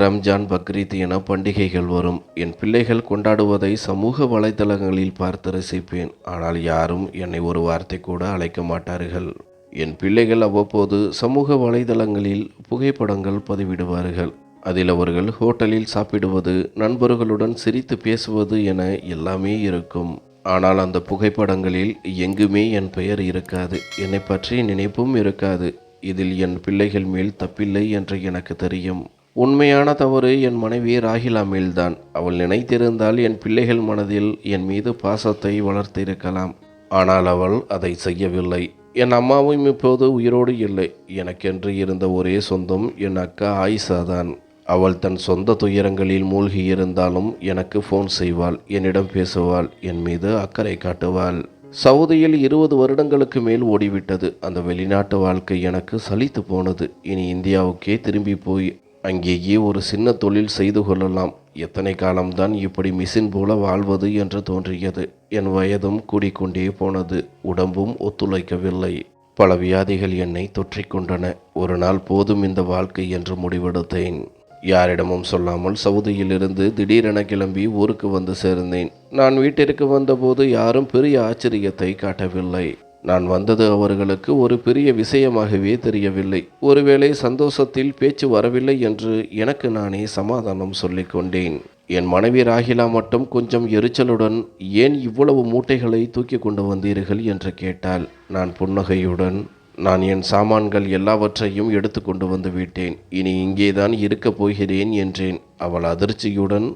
ரம்ஜான், பக்ரீத் என பண்டிகைகள் வரும். என் பிள்ளைகள் கொண்டாடுவதை சமூக வலைதளங்களில் பார்த்து ரசிப்பேன். ஆனால் யாரும் என்னை ஒரு வார்த்தை கூட அழைக்க மாட்டார்கள். என் பிள்ளைகள் அவ்வப்போது சமூக வலைதளங்களில் புகைப்படங்கள் பதிவிடுவார்கள். அதில் அவர்கள் ஹோட்டலில் சாப்பிடுவது, நண்பர்களுடன் சிரித்து பேசுவது என எல்லாமே இருக்கும். ஆனால் அந்த புகைப்படங்களில் எங்குமே என் பெயர் இருக்காது. என்னை பற்றி நினைப்பும் இருக்காது. இதில் என் பிள்ளைகள் மேல் தப்பில்லை என்று எனக்கு தெரியும். உண்மையான தவறு என் மனைவி ராகிலா மேல்தான். அவள் நினைத்திருந்தால் என் பிள்ளைகள் மனதில் என் மீது பாசத்தை வளர்த்திருக்கலாம். ஆனால் அவள் அதை செய்யவில்லை. என் அம்மாவும் இப்போது உயிரோடு இல்லை. எனக்கென்று இருந்த ஒரே சொந்தம் என் அக்கா ஆயிஷா தான். அவள் தன் சொந்த துயரங்களில் மூழ்கியிருந்தாலும் எனக்கு ஃபோன் செய்வாள், என்னிடம் பேசுவாள், என் மீது அக்கறை காட்டுவாள். சவுதியில் 20 வருடங்களுக்கு மேல் ஓடிவிட்டது. அந்த வெளிநாட்டு வாழ்க்கை எனக்கு சலித்து போனது. இனி இந்தியாவுக்கே திரும்பி போய் அங்கேயே ஒரு சின்ன தொழில் செய்து கொள்ளலாம். எத்தனை காலம்தான் இப்படி மிஷின் போல வாழ்வது என்று தோன்றியது. என் வயதும் கூடிக்கொண்டே போனது. உடம்பும் ஒத்துழைக்கவில்லை. பல வியாதிகள் என்னை தொற்றிக்கொண்டன. ஒரு நாள் போதும் இந்த வாழ்க்கை என்று முடிவெடுத்தேன். யாரிடமும் சொல்லாமல் சவுதியிலிருந்து திடீரென கிளம்பி ஊருக்கு வந்து சேர்ந்தேன். நான் வீட்டிற்கு வந்தபோது யாரும் பெரிய ஆச்சரியத்தை காட்டவில்லை. நான் வந்தது அவர்களுக்கு ஒரு பெரிய விஷயமாகவே தெரியவில்லை. ஒருவேளை சந்தோஷத்தில் பேச்சு வரவில்லை என்று எனக்கு நானே சமாதானம் சொல்லிக்கொண்டேன். என் மனைவி ராகிலா மட்டும் கொஞ்சம் எரிச்சலுடன், ஏன் இவ்வளவு மூட்டைகளை தூக்கி கொண்டு வந்தீர்கள் என்று கேட்டாள். நான் புன்னகையுடன், நான் என் சாமான்கள் எல்லாவற்றையும் எடுத்து கொண்டு வந்து விட்டேன். இனி இங்கேதான் இருக்கப் போகிறேன் என்றேன். அவள் அதிர்ச்சியுடன்,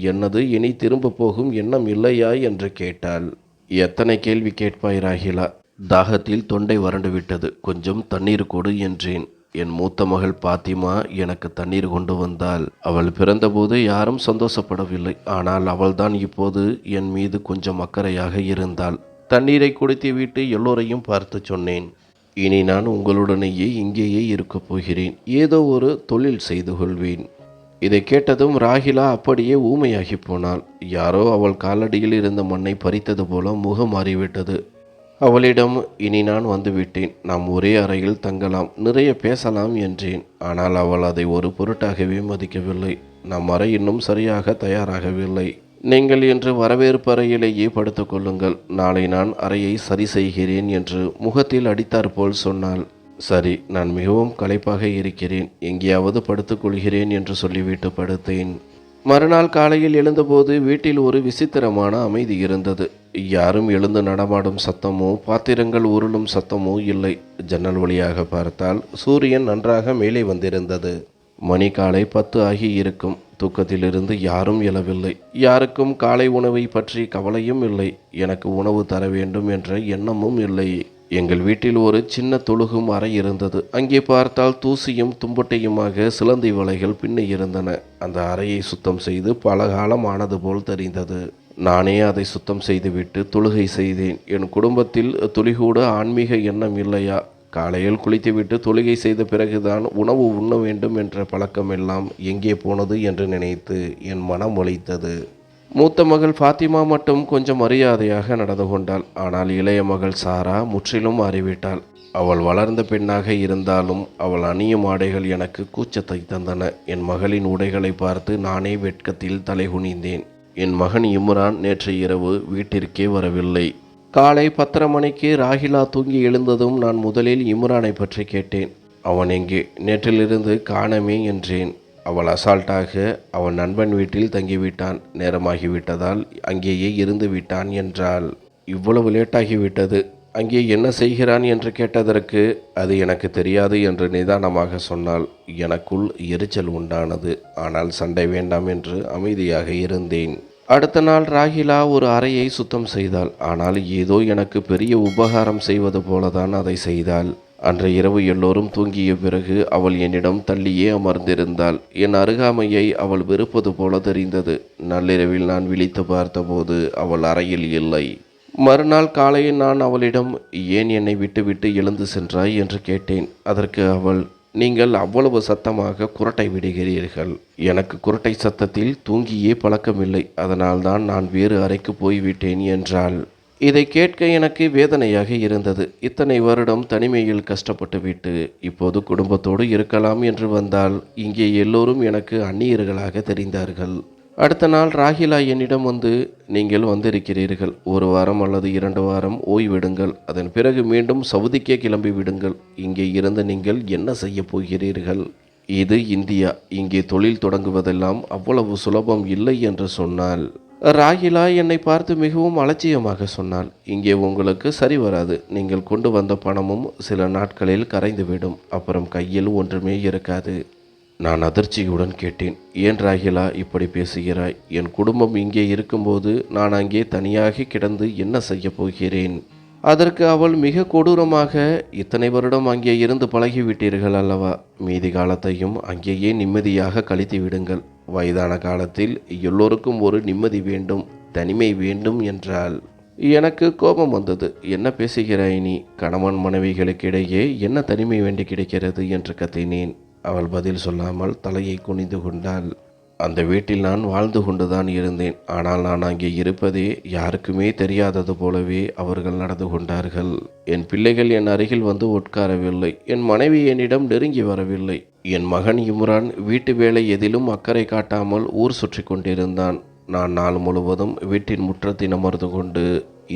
என்னது, இனி திரும்ப போகும் எண்ணம் இல்லையா என்று கேட்டாள். எத்தனை கேள்வி கேட்பாய் ராகிலா? தாகத்தில் தொண்டை வறண்டு விட்டது. கொஞ்சம் தண்ணீர் கொடு என்றேன். என் மூத்த மகள் பாத்திமா எனக்கு தண்ணீர் கொண்டு வந்தாள். அவள் பிறந்தபோது யாரும் சந்தோஷப்படவில்லை. ஆனால் அவள்தான் இப்போது என் மீது கொஞ்சம் அக்கறையாக இருந்தாள். தண்ணீரை குடித்துவிட்டு எல்லோரையும் பார்த்து சொன்னேன், இனி நான் உங்களுடனேயே இங்கேயே இருக்கப் போகிறேன். ஏதோ ஒரு தொழில் செய்து கொள்வேன். இதை கேட்டதும் ராகிலா அப்படியே ஊமையாகி போனாள். யாரோ அவள் காலடியில் இருந்த மண்ணை பறித்தது போல முகம் மாறிவிட்டது. அவளிடம், இனி நான் வந்துவிட்டேன், நாம் ஒரே அறையில் தங்கலாம், நிறைய பேசலாம் என்றேன். ஆனால் அவள் அதை ஒரு பொருட்டாகவே மதிக்கவில்லை. நம் அறை இன்னும் சரியாக தயாராகவில்லை. நீங்கள் இன்று வரவேற்பு அறையிலேயே படுத்துக்கொள்ளுங்கள், நாளை நான் அறையை சரி செய்கிறேன் என்று முகத்தில் அடித்தாற்போல் சொன்னாள். சரி, நான் மிகவும் களைப்பாக இருக்கிறேன், எங்கேயாவது படுத்துக்கொள்கிறேன் என்று சொல்லிவிட்டு படுத்தேன். மறுநாள் காலையில் எழுந்தபோது வீட்டில் ஒரு விசித்திரமான அமைதி இருந்தது. யாரும் எழுந்து நடமாடும் சத்தமோ பாத்திரங்கள் உருளும் சத்தமோ இல்லை. ஜன்னல் வழியாக பார்த்தால் சூரியன் நன்றாக மேலே வந்திருந்தது. மணி காலை 10 ஆகி இருக்கும். தூக்கத்திலிருந்து யாரும் எழவில்லை. யாருக்கும் காலை உணவை பற்றி கவலையும் இல்லை. எனக்கு உணவு தர வேண்டும் என்ற எண்ணமும் இல்லை. எங்கள் வீட்டில் ஒரு சின்ன தொழுகும் அறை இருந்தது. அங்கே பார்த்தால் தூசியும் தும்பட்டையுமாக சிலந்தி வலைகள் பின்னி இருந்தன. அந்த அறையை சுத்தம் செய்து பல காலம் ஆனது போல் தெரிந்தது. நானே அதை சுத்தம் செய்துவிட்டு தொழுகை செய்தேன். என் குடும்பத்தில் துளிகூட ஆன்மீக எண்ணம் இல்லையா? காலையில் குளித்துவிட்டு தொழுகை செய்த பிறகுதான் உணவு உண்ண வேண்டும் என்ற பழக்கமெல்லாம் எங்கே போனது என்று நினைத்து என் மனம் வலித்தது. மூத்த மகள் ஃபாத்திமா மட்டும் கொஞ்சம் மரியாதையாக நடந்து கொண்டாள். ஆனால் இளைய மகள் சாரா முற்றிலும் மாறிவிட்டாள். அவள் வளர்ந்த பெண்ணாக இருந்தாலும் அவள் அணியும் ஆடைகள் எனக்கு கூச்சத்தை தந்தன. என் மகளின் உடைகளை பார்த்து நானே வெட்கத்தில் தலைகுனிந்தேன். என் மகன் இம்ரான் நேற்று இரவு வீட்டிற்கே வரவில்லை. காலை 10:30 மணிக்கு ராகிலா தூங்கி எழுந்ததும் நான் முதலில் இம்ரானை பற்றி கேட்டேன். அவன் எங்கே? நேற்றிலிருந்து காணமே என்றேன். அவள் அசால்ட்டாக, அவன் நண்பன் வீட்டில் தங்கிவிட்டான், நேரமாகிவிட்டதால் அங்கேயே இருந்து விட்டான் என்றாள். இவ்வளவு லேட்டாகிவிட்டது, அங்கே என்ன செய்கிறான் என்று கேட்டதற்கு அது எனக்கு தெரியாது என்று நிதானமாக சொன்னாள். எனக்குள் எரிச்சல் உண்டானது. ஆனால் சண்டை வேண்டாம் என்று அமைதியாக இருந்தேன். அடுத்த நாள் ராகிலா ஒரு அறையை சுத்தம் செய்தாள். ஆனால் ஏதோ எனக்கு பெரிய உபகாரம் செய்வது போலதான் அதை செய்தாள். அன்று இரவு எல்லோரும் தூங்கிய பிறகு அவள் என்னிடம் தள்ளியே அமர்ந்திருந்தாள். என் அருகாமையை அவள் வெறுப்பது போல தெரிந்தது. நள்ளிரவில் நான் விழித்து பார்த்தபோது அவள் அறையில் இல்லை. மறுநாள் காலையில் நான் அவளிடம், ஏன் என்னை விட்டுவிட்டு எழுந்து சென்றாய் என்று கேட்டேன். அதற்கு அவள், நீங்கள் அவ்வளவு சத்தமாக குரட்டை விடுகிறீர்கள். எனக்கு குரட்டை சத்தத்தில் தூங்கியே பழக்கமில்லை, அதனால்தான் நான் வேறு அறைக்கு போய்விட்டேன் என்றாள். இதை கேட்க எனக்கு வேதனையாக இருந்தது. இத்தனை வருடம் தனிமையில் கஷ்டப்பட்டு விட்டு இப்போது குடும்பத்தோடு இருக்கலாம் என்று வந்தால் இங்கே எல்லோரும் எனக்கு அந்நியர்களாக தெரிந்தார்கள். அடுத்த நாள் ராகிலா என்னிடம் வந்து, நீங்கள் வந்திருக்கிறீர்கள், 1 வாரம் அல்லது 2 வாரம் ஓய்விடுங்கள், அதன் பிறகு மீண்டும் சவுதிக்கே கிளம்பி விடுங்கள். இங்கே இருந்து நீங்கள் என்ன செய்ய போகிறீர்கள்? இது இந்தியா, இங்கே தொழில் தொடங்குவதெல்லாம் அவ்வளவு சுலபம் இல்லை என்று சொன்னாள். ராகிலா என்னை பார்த்து மிகவும் அலட்சியமாக சொன்னாள், இங்கே உங்களுக்கு சரி வராது. நீங்கள் கொண்டு வந்த பணமும் சில நாட்களில் கரைந்துவிடும். அப்புறம் கையில் ஒன்றுமே இருக்காது. நான் அதிர்ச்சியுடன் கேட்டேன். ஏன் ராகிலா இப்படி பேசுகிறாய்? என் குடும்பம் இங்கே இருக்கும்போது நான் அங்கே தனியாக கிடந்து என்ன செய்யப் போகிறேன்? அதற்கு அவள் மிக கொடூரமாக, இத்தனை வருடம் அங்கே இருந்து பழகிவிட்டீர்கள் அல்லவா? மீதி காலத்தையும் அங்கேயே நிம்மதியாக கழித்து விடுங்கள். வயதான காலத்தில் எல்லோருக்கும் ஒரு நிம்மதி வேண்டும், தனிமை வேண்டும் என்றாள். எனக்கு கோபம் வந்தது. என்ன பேசுகிறாய் நீ? கணவன் மனைவிகளுக்கிடையே என்ன தனிமை வேண்டி கிடைக்கிறது என்று கத்தினேன். அவள் பதில் சொல்லாமல் தலையை குனிந்து கொண்டாள். அந்த வீட்டில் நான் வாழ்ந்து கொண்டுதான் இருந்தேன். ஆனால் நான் அங்கே இருப்பதே யாருக்குமே தெரியாதது போலவே அவர்கள் நடந்து கொண்டார்கள். என் பிள்ளைகள் என் அருகில் வந்து உட்காரவில்லை. என் மனைவி என்னிடம் நெருங்கி வரவில்லை. என் மகன் இம்ரான் வீட்டு வேலை எதிலும் அக்கறை காட்டாமல் ஊர் சுற்றி கொண்டிருந்தான். நான் நாள் முழுவதும் வீட்டின் முற்றத்தில் அமர்ந்து கொண்டு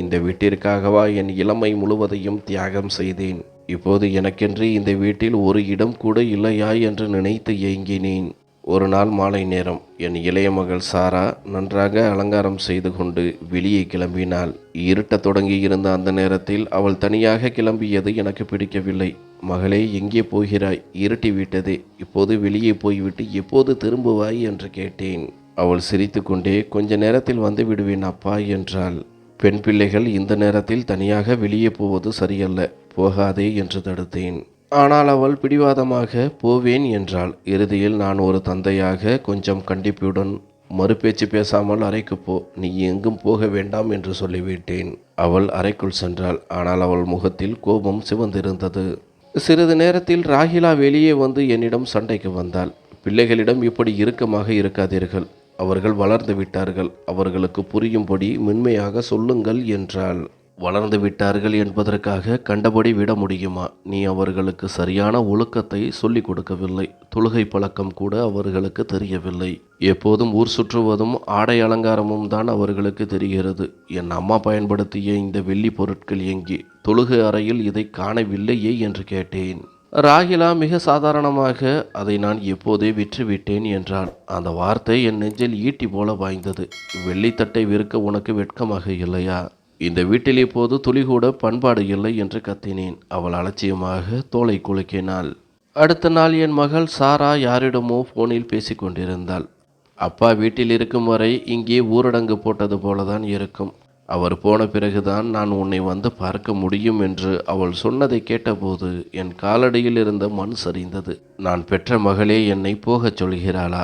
இந்த வீட்டிற்காகவா என் இளமை முழுவதையும் தியாகம் செய்தேன். இப்போது எனக்கென்று இந்த வீட்டில் ஒரு இடம் கூட இல்லையா என்று நினைத்து ஏங்கினேன். ஒரு நாள் மாலை நேரம் என் இளைய மகள் சாரா நன்றாக அலங்காரம் செய்து கொண்டு வெளியே கிளம்பினாள். இருட்டத் தொடங்கி இருந்த அந்த நேரத்தில் அவள் தனியாக கிளம்பியது எனக்கு பிடிக்கவில்லை. மகளே, எங்கே போகிறாய்? இருட்டி விட்டதே. இப்போது வெளியே போய்விட்டு எப்போது திரும்புவாய் என்று கேட்டேன். அவள் சிரித்து கொண்டே, கொஞ்ச நேரத்தில் வந்து விடுவேன் அப்பா என்றாள். பெண் பிள்ளைகள் இந்த நேரத்தில் தனியாக வெளியே போவது சரியல்ல, போகாதே என்று தடுத்தேன். ஆனால் அவள் பிடிவாதமாக போவேன் என்றாள். இறுதியில் நான் ஒரு தந்தையாக கொஞ்சம் கண்டிப்புடன், மறுபேச்சு பேசாமல் அறைக்கு போ, நீ எங்கும் போக வேண்டாம் என்று சொல்லிவிட்டேன். அவள் அறைக்குள் சென்றாள். ஆனால் அவள் முகத்தில் கோபம் சிவந்திருந்தது. சிறிது நேரத்தில் ராகிலா வெளியே வந்து என்னிடம் சண்டைக்கு வந்தாள். பிள்ளைகளிடம் இப்படி இறுக்கமாக இருக்காதீர்கள், அவர்கள் வளர்ந்து விட்டார்கள், அவர்களுக்கு புரியும்படி மென்மையாக சொல்லுங்கள் என்றாள். வளர்ந்து விட்டார்கள் என்பதற்காக கண்டபடி விட முடியுமா? நீ அவர்களுக்கு சரியான ஒழுக்கத்தை சொல்லிக் கொடுக்கவில்லை. தொழுகை பழக்கம் கூட அவர்களுக்கு தெரியவில்லை. எப்போதும் ஊர் சுற்றுவதும் ஆடை அலங்காரமும் தான் அவர்களுக்கு தெரிகிறது. என் அம்மா பயன்படுத்திய இந்த வெள்ளி பொருட்கள் எங்கே? தொழுகை அறையில் இதை காணவில்லையே என்று கேட்டேன். ராகிலா மிக சாதாரணமாக, அதை நான் எப்போதே விற்றுவிட்டேன் என்றாள். அந்த வார்த்தை என் நெஞ்சில் ஈட்டி போல பாய்ந்தது. வெள்ளித்தட்டை விற்க உனக்கு வெட்கமாக இல்லையா? இந்த வீட்டில் இப்போது துளிகூட பண்பாடு இல்லை என்று கத்தினேன். அவள் அலட்சியமாக தோலை குலுக்கினாள். அடுத்த நாள் என் மகள் சாரா யாரிடமோ போனில் பேசிக்கொண்டிருந்தாள். அப்பா வீட்டில் இருக்கும் வரை இங்கே ஊரடங்கு போட்டது போலதான் இருக்கும். அவர் போன பிறகுதான் நான் உன்னை வந்து பார்க்க முடியும் என்று அவள் சொன்னதை கேட்டபோது என் காலடியில் இருந்த மண் சரிந்தது. நான் பெற்ற மகளே என்னை போகச் சொல்கிறாளா?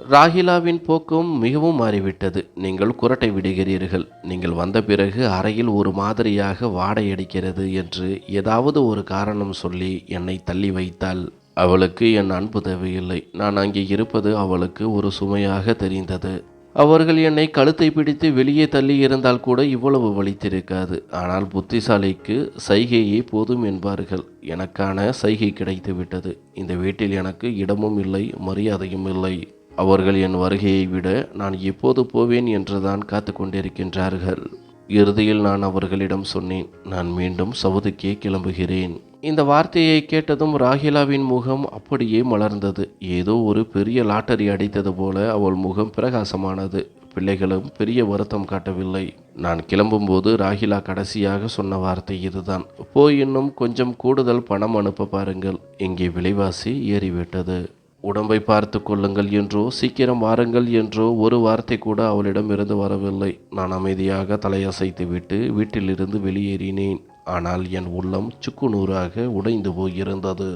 ராகிலாவின் போக்கும் மிகவும் மாறிவிட்டது. நீங்கள் குரட்டை விடுகிறீர்கள். நீங்கள் வந்த பிறகு அறையில் ஒரு மாதிரியாக வாடையடிக்கிறது என்று ஏதாவது ஒரு காரணம் சொல்லி என்னை தள்ளி வைத்தாள். அவளுக்கு என் அன்பு தேவையில்லை. நான் அங்கே இருப்பது அவளுக்கு ஒரு சுமையாக தெரிந்தது. அவர்கள் என்னை கழுத்தை பிடித்து வெளியே தள்ளி இருந்தால் கூட இவ்வளவு வலித்திருக்காது. ஆனால் புத்திசாலிக்கு சைகையே போதும் என்பார்கள். எனக்கான சைகை கிடைத்து விட்டது. இந்த வீட்டில் எனக்கு இடமும் இல்லை, மரியாதையும் இல்லை. அவர்கள் என் வருகையை விட நான் எப்போது போவேன் என்றுதான் காத்து கொண்டிருக்கின்றார்கள். இறுதியில் நான் அவர்களிடம் சொன்னேன், நான் மீண்டும் சவுதிக்கே கிளம்புகிறேன். இந்த வார்த்தையை கேட்டதும் ராகிலாவின் முகம் அப்படியே மலர்ந்தது. ஏதோ ஒரு பெரிய லாட்டரி அடித்தது போல அவள் முகம் பிரகாசமானது. பிள்ளைகளும் பெரிய வருத்தம் காட்டவில்லை. நான் கிளம்பும்போது ராகிலா கடைசியாக சொன்ன வார்த்தை இதுதான், போய் இன்னும் கொஞ்சம் கூடுதல் பணம் அனுப்ப பாருங்கள், இங்கே விலைவாசி ஏறிவிட்டது. உடம்பை பார்த்து கொள்ளுங்கள் என்றோ சீக்கிரம் வாருங்கள் என்றோ ஒரு வார்த்தை கூட அவளிடமிருந்து வரவில்லை. நான் அமைதியாக தலையசைத்து விட்டு வீட்டிலிருந்து வெளியேறினேன். ஆனால் என் உள்ளம் சுக்குநூறாக உடைந்து போயிருந்தது.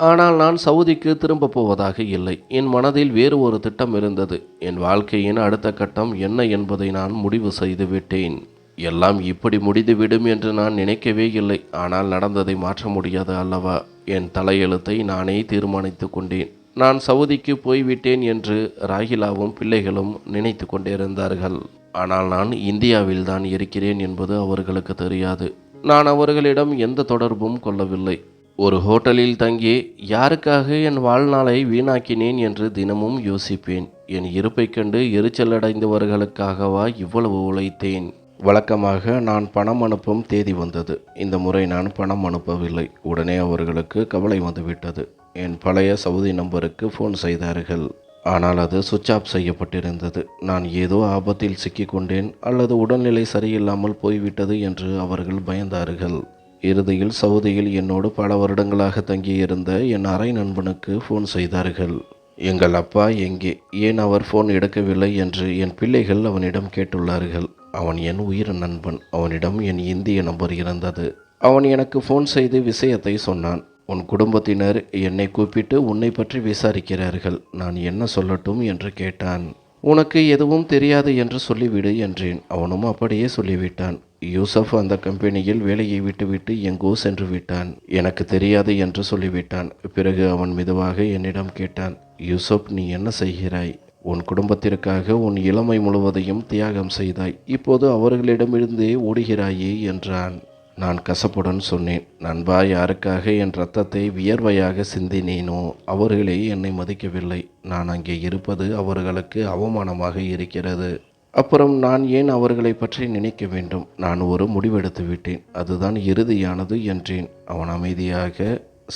ஆனால் நான் சவுதிக்கு திரும்ப போவதாக இல்லை. என் மனதில் வேறு ஒரு திட்டம் இருந்தது. என் வாழ்க்கையின் அடுத்த கட்டம் என்ன என்பதை நான் முடிவு செய்து விட்டேன். எல்லாம் இப்படி முடிந்துவிடும் என்று நான் நினைக்கவே இல்லை. ஆனால் நடந்ததை மாற்ற முடியாது அல்லவா? என் தலையெழுத்தை நானே தீர்மானித்து கொண்டேன். நான் சவுதிக்கு போய்விட்டேன் என்று ராகிலாவும் பிள்ளைகளும் நினைத்து கொண்டிருந்தார்கள். ஆனால் நான் இந்தியாவில் தான் இருக்கிறேன் என்பது அவர்களுக்கு தெரியாது. நான் அவர்களிடம் எந்த தொடர்பும் கொள்ளவில்லை. ஒரு ஹோட்டலில் தங்கி யாருக்காக என் வாழ்நாளை வீணாக்கினேன் என்று தினமும் யோசிப்பேன். என் இருப்பை கண்டு எரிச்சலடைந்தவர்களுக்காகவா இவ்வளவு உழைத்தேன்? வழக்கமாக நான் பணம் அனுப்பும் தேதி வந்தது. இந்த முறை நான் பணம் அனுப்பவில்லை. உடனே அவர்களுக்கு கவலை வந்துவிட்டது. என் பழைய சவுதி நம்பருக்கு ஃபோன் செய்தார்கள். ஆனால் அது சுவிட்ச் ஆஃப் செய்யப்பட்டிருந்தது. நான் ஏதோ ஆபத்தில் சிக்கிக்கொண்டேன் அல்லது உடல்நிலை சரியில்லாமல் போய்விட்டது என்று அவர்கள் பயந்தார்கள். இறுதியில் சவுதியில் என்னோடு பல வருடங்களாக தங்கியிருந்த என் அறை நண்பனுக்கு ஃபோன் செய்தார்கள். எங்கள் அப்பா எங்கே, ஏன் அவர் ஃபோன் எடுக்கவில்லை என்று என் பிள்ளைகள் அவனிடம் கேட்டுள்ளார்கள். அவன் என் உயிர் நண்பன். அவனிடம் என் இந்திய நம்பர் இருந்தது. அவன் எனக்கு ஃபோன் செய்து விஷயத்தை சொன்னான். உன் குடும்பத்தினர் என்னை கூப்பிட்டு உன்னை பற்றி விசாரிக்கிறார்கள். நான் என்ன சொல்லட்டும் என்று கேட்டான். உனக்கு எதுவும் தெரியாது என்று சொல்லிவிடு என்றேன். அவனும் அப்படியே சொல்லிவிட்டான். யூசப் அந்த கம்பெனியில் வேலையை விட்டுவிட்டு எங்கோ சென்று விட்டான். எனக்கு தெரியாது என்று சொல்லிவிட்டான். பிறகு அவன் மெதுவாக என்னிடம் கேட்டான், யூசப், நீ என்ன செய்கிறாய்? உன் குடும்பத்திற்காக உன் இளமை முழுவதையும் தியாகம் செய்தாய். இப்போது அவர்களிடமிருந்தே ஓடுகிறாயே என்றான். நான் கசப்புடன் சொன்னேன், நண்பா, யாருக்காக என் இரத்தத்தை வியர்வையாக சிந்தினேனோ அவர்களே என்னை மதிக்கவில்லை. நான் அங்கே இருப்பது அவர்களுக்கு அவமானமாக இருக்கிறது. அப்புறம் நான் ஏன் அவர்களை பற்றி நினைக்க வேண்டும்? நான் ஒரு முடிவெடுத்து விட்டேன். அதுதான் இறுதியானது என்றேன். அவன் அமைதியாக,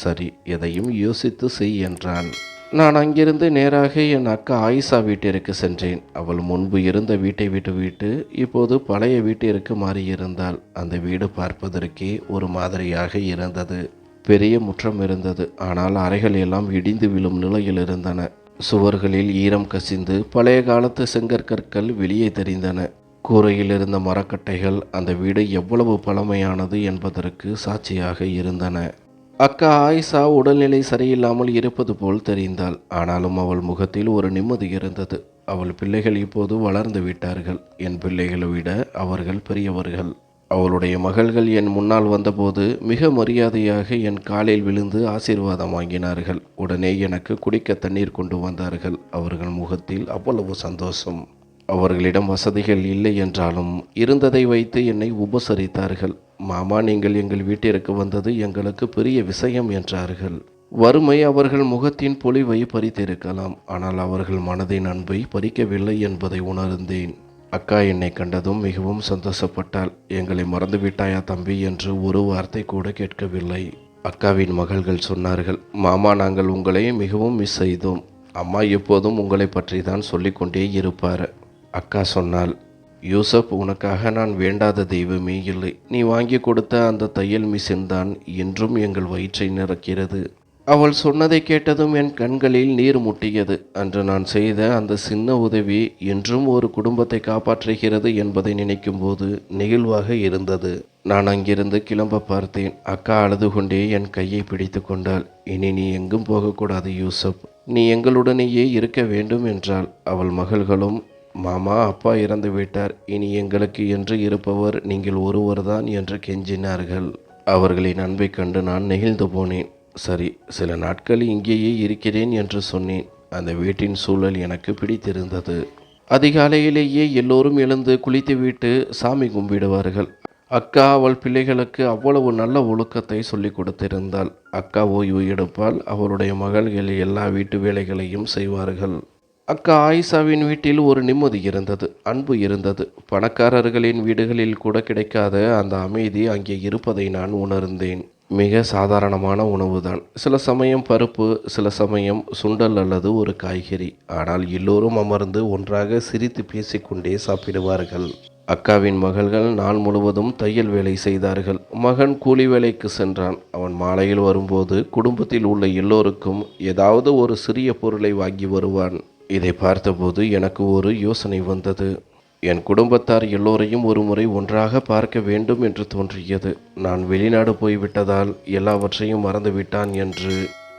சரி, எதையும் யோசித்து செய் என்றான். நான் அங்கிருந்து நேராக என் அக்கா ஆயிஷா வீட்டிற்கு சென்றேன். அவள் முன்பு இருந்த வீட்டை விட்டுவிட்டு இப்போது பழைய வீட்டிற்கு மாறியிருந்தாள். அந்த வீடு பார்ப்பதற்கே ஒரு மாதிரியாக இருந்தது. பெரிய முற்றம் இருந்தது. ஆனால் அறைகள் எல்லாம் இடிந்து விழும் நிலையில் இருந்தன. சுவர்களில் ஈரம் கசிந்து பழைய காலத்து செங்கற்கற்கள் வெளியே தெரிந்தன. கூரையில் இருந்த மரக்கட்டைகள் அந்த வீடு எவ்வளவு பழமையானது என்பதற்கு சாட்சியாக இருந்தன. அக்கா ஆயிஷா உடல்நிலை சரியில்லாமல் இருப்பது போல் தெரிந்தாள். ஆனாலும் அவள் முகத்தில் ஒரு நிம்மதி இருந்தது. அவள் பிள்ளைகள் இப்போது வளர்ந்து விட்டார்கள். என் பிள்ளைகளை விட அவர்கள் பெரியவர்கள். அவளுடைய மகள்கள் என் முன்னால் வந்தபோது மிக மரியாதையாக என் காலில் விழுந்து ஆசீர்வாதம் வாங்கினார்கள். உடனே எனக்கு குடிக்க தண்ணீர் கொண்டு வந்தார்கள். அவர்கள் முகத்தில் அவ்வளவு சந்தோஷம். அவர்களிடம் வசதிகள் இல்லை என்றாலும் இருந்ததை வைத்து என்னை உபசரித்தார்கள். மாமா, நீங்கள் எங்கள் வீட்டிற்கு வந்தது எங்களுக்கு பெரிய விஷயம் என்றார்கள். வறுமை அவர்கள் முகத்தின் பொலிவை பறித்திருக்கலாம், ஆனால் அவர்கள் மனதின் அன்பை பறிக்கவில்லை என்பதை உணர்ந்தேன். அக்கா என்னை கண்டதும் மிகவும் சந்தோஷப்பட்டாள். எங்களை மறந்துவிட்டாயா தம்பி என்று ஒரு வார்த்தை கூட கேட்கவில்லை. அக்காவின் மகள்கள் சொன்னார்கள், மாமா, நாங்கள் உங்களை மிகவும் மிஸ் செய்தோம். அம்மா எப்போதும் உங்களை பற்றி தான் சொல்லிக்கொண்டே இருப்பார். அக்கா சொன்னாள், யூசப், உனக்காக நான் வேண்டாத தெய்வமே இல்லை. நீ வாங்கி கொடுத்த அந்த தையல் மிஷின் தான் இன்றும் எங்கள் வயிற்றை நிரக்கிறது. அவள் சொன்னதை கேட்டதும் என் கண்களில் நீர் முட்டியது. அன்று நான் செய்த அந்த சின்ன உதவி என்றும் ஒரு குடும்பத்தை காப்பாற்றுகிறது என்பதை நினைக்கும் போது நெகிழ்வாக இருந்தது. நான் அங்கிருந்து கிளம்ப பார்த்தேன். அக்கா அழுது கொண்டே என் கையை பிடித்து கொண்டாள். இனி நீ எங்கும் போகக்கூடாது யூசப், நீ எங்களுடனேயே இருக்க வேண்டும் என்றாள். அவள் மகள்களும், மாமா, அப்பா இறந்து விட்டார். இனி எங்களுக்கு என்று இருப்பவர் நீங்கள் ஒருவர்தான் என்று கெஞ்சினார்கள். அவர்களின் அன்பை கண்டு நான் நெகிழ்ந்து போனேன். சரி, சில நாட்கள் இங்கேயே இருக்கிறேன் என்று சொன்னேன். அந்த வீட்டின் சூழல் எனக்கு பிடித்திருந்தது. அதிகாலையிலேயே எல்லோரும் எழுந்து குளித்துவிட்டு சாமி கும்பிடுவார்கள். அக்கா அவள் பிள்ளைகளுக்கு அவ்வளவு நல்ல ஒழுக்கத்தை சொல்லிக் கொடுத்திருந்தாள். அக்கா ஓய்வு எடுப்பால். அவளுடைய மகள்கள் எல்லா வீட்டு வேலைகளையும் செய்வார்கள். அக்கா ஆயிஷாவின் வீட்டில் ஒரு நிம்மதி இருந்தது, அன்பு இருந்தது. பணக்காரர்களின் வீடுகளில் கூட கிடைக்காத அந்த அமைதி அங்கே இருப்பதை நான் உணர்ந்தேன். மிக சாதாரணமான உணவுதான். சில சமயம் பருப்பு, சில சமயம் சுண்டல் அல்லது ஒரு காய்கறி. ஆனால் எல்லோரும் அமர்ந்து ஒன்றாக சிரித்து பேசிக்கொண்டே சாப்பிடுவார்கள். அக்காவின் மகள்கள் நாள் முழுவதும் தையல் வேலை செய்தார்கள். மகன் கூலி வேலைக்கு சென்றான். அவன் மாலையில் வரும்போது குடும்பத்தில் உள்ள எல்லோருக்கும் ஏதாவது ஒரு சிறிய பொருளை வாங்கி வருவான். இதை பார்த்தபோது எனக்கு ஒரு யோசனை வந்தது. என் குடும்பத்தார் எல்லோரையும் ஒரு முறை ஒன்றாக பார்க்க வேண்டும் என்று தோன்றியது. நான் வெளிநாடு போய்விட்டதால் எல்லாவற்றையும் மறந்துவிட்டான் என்று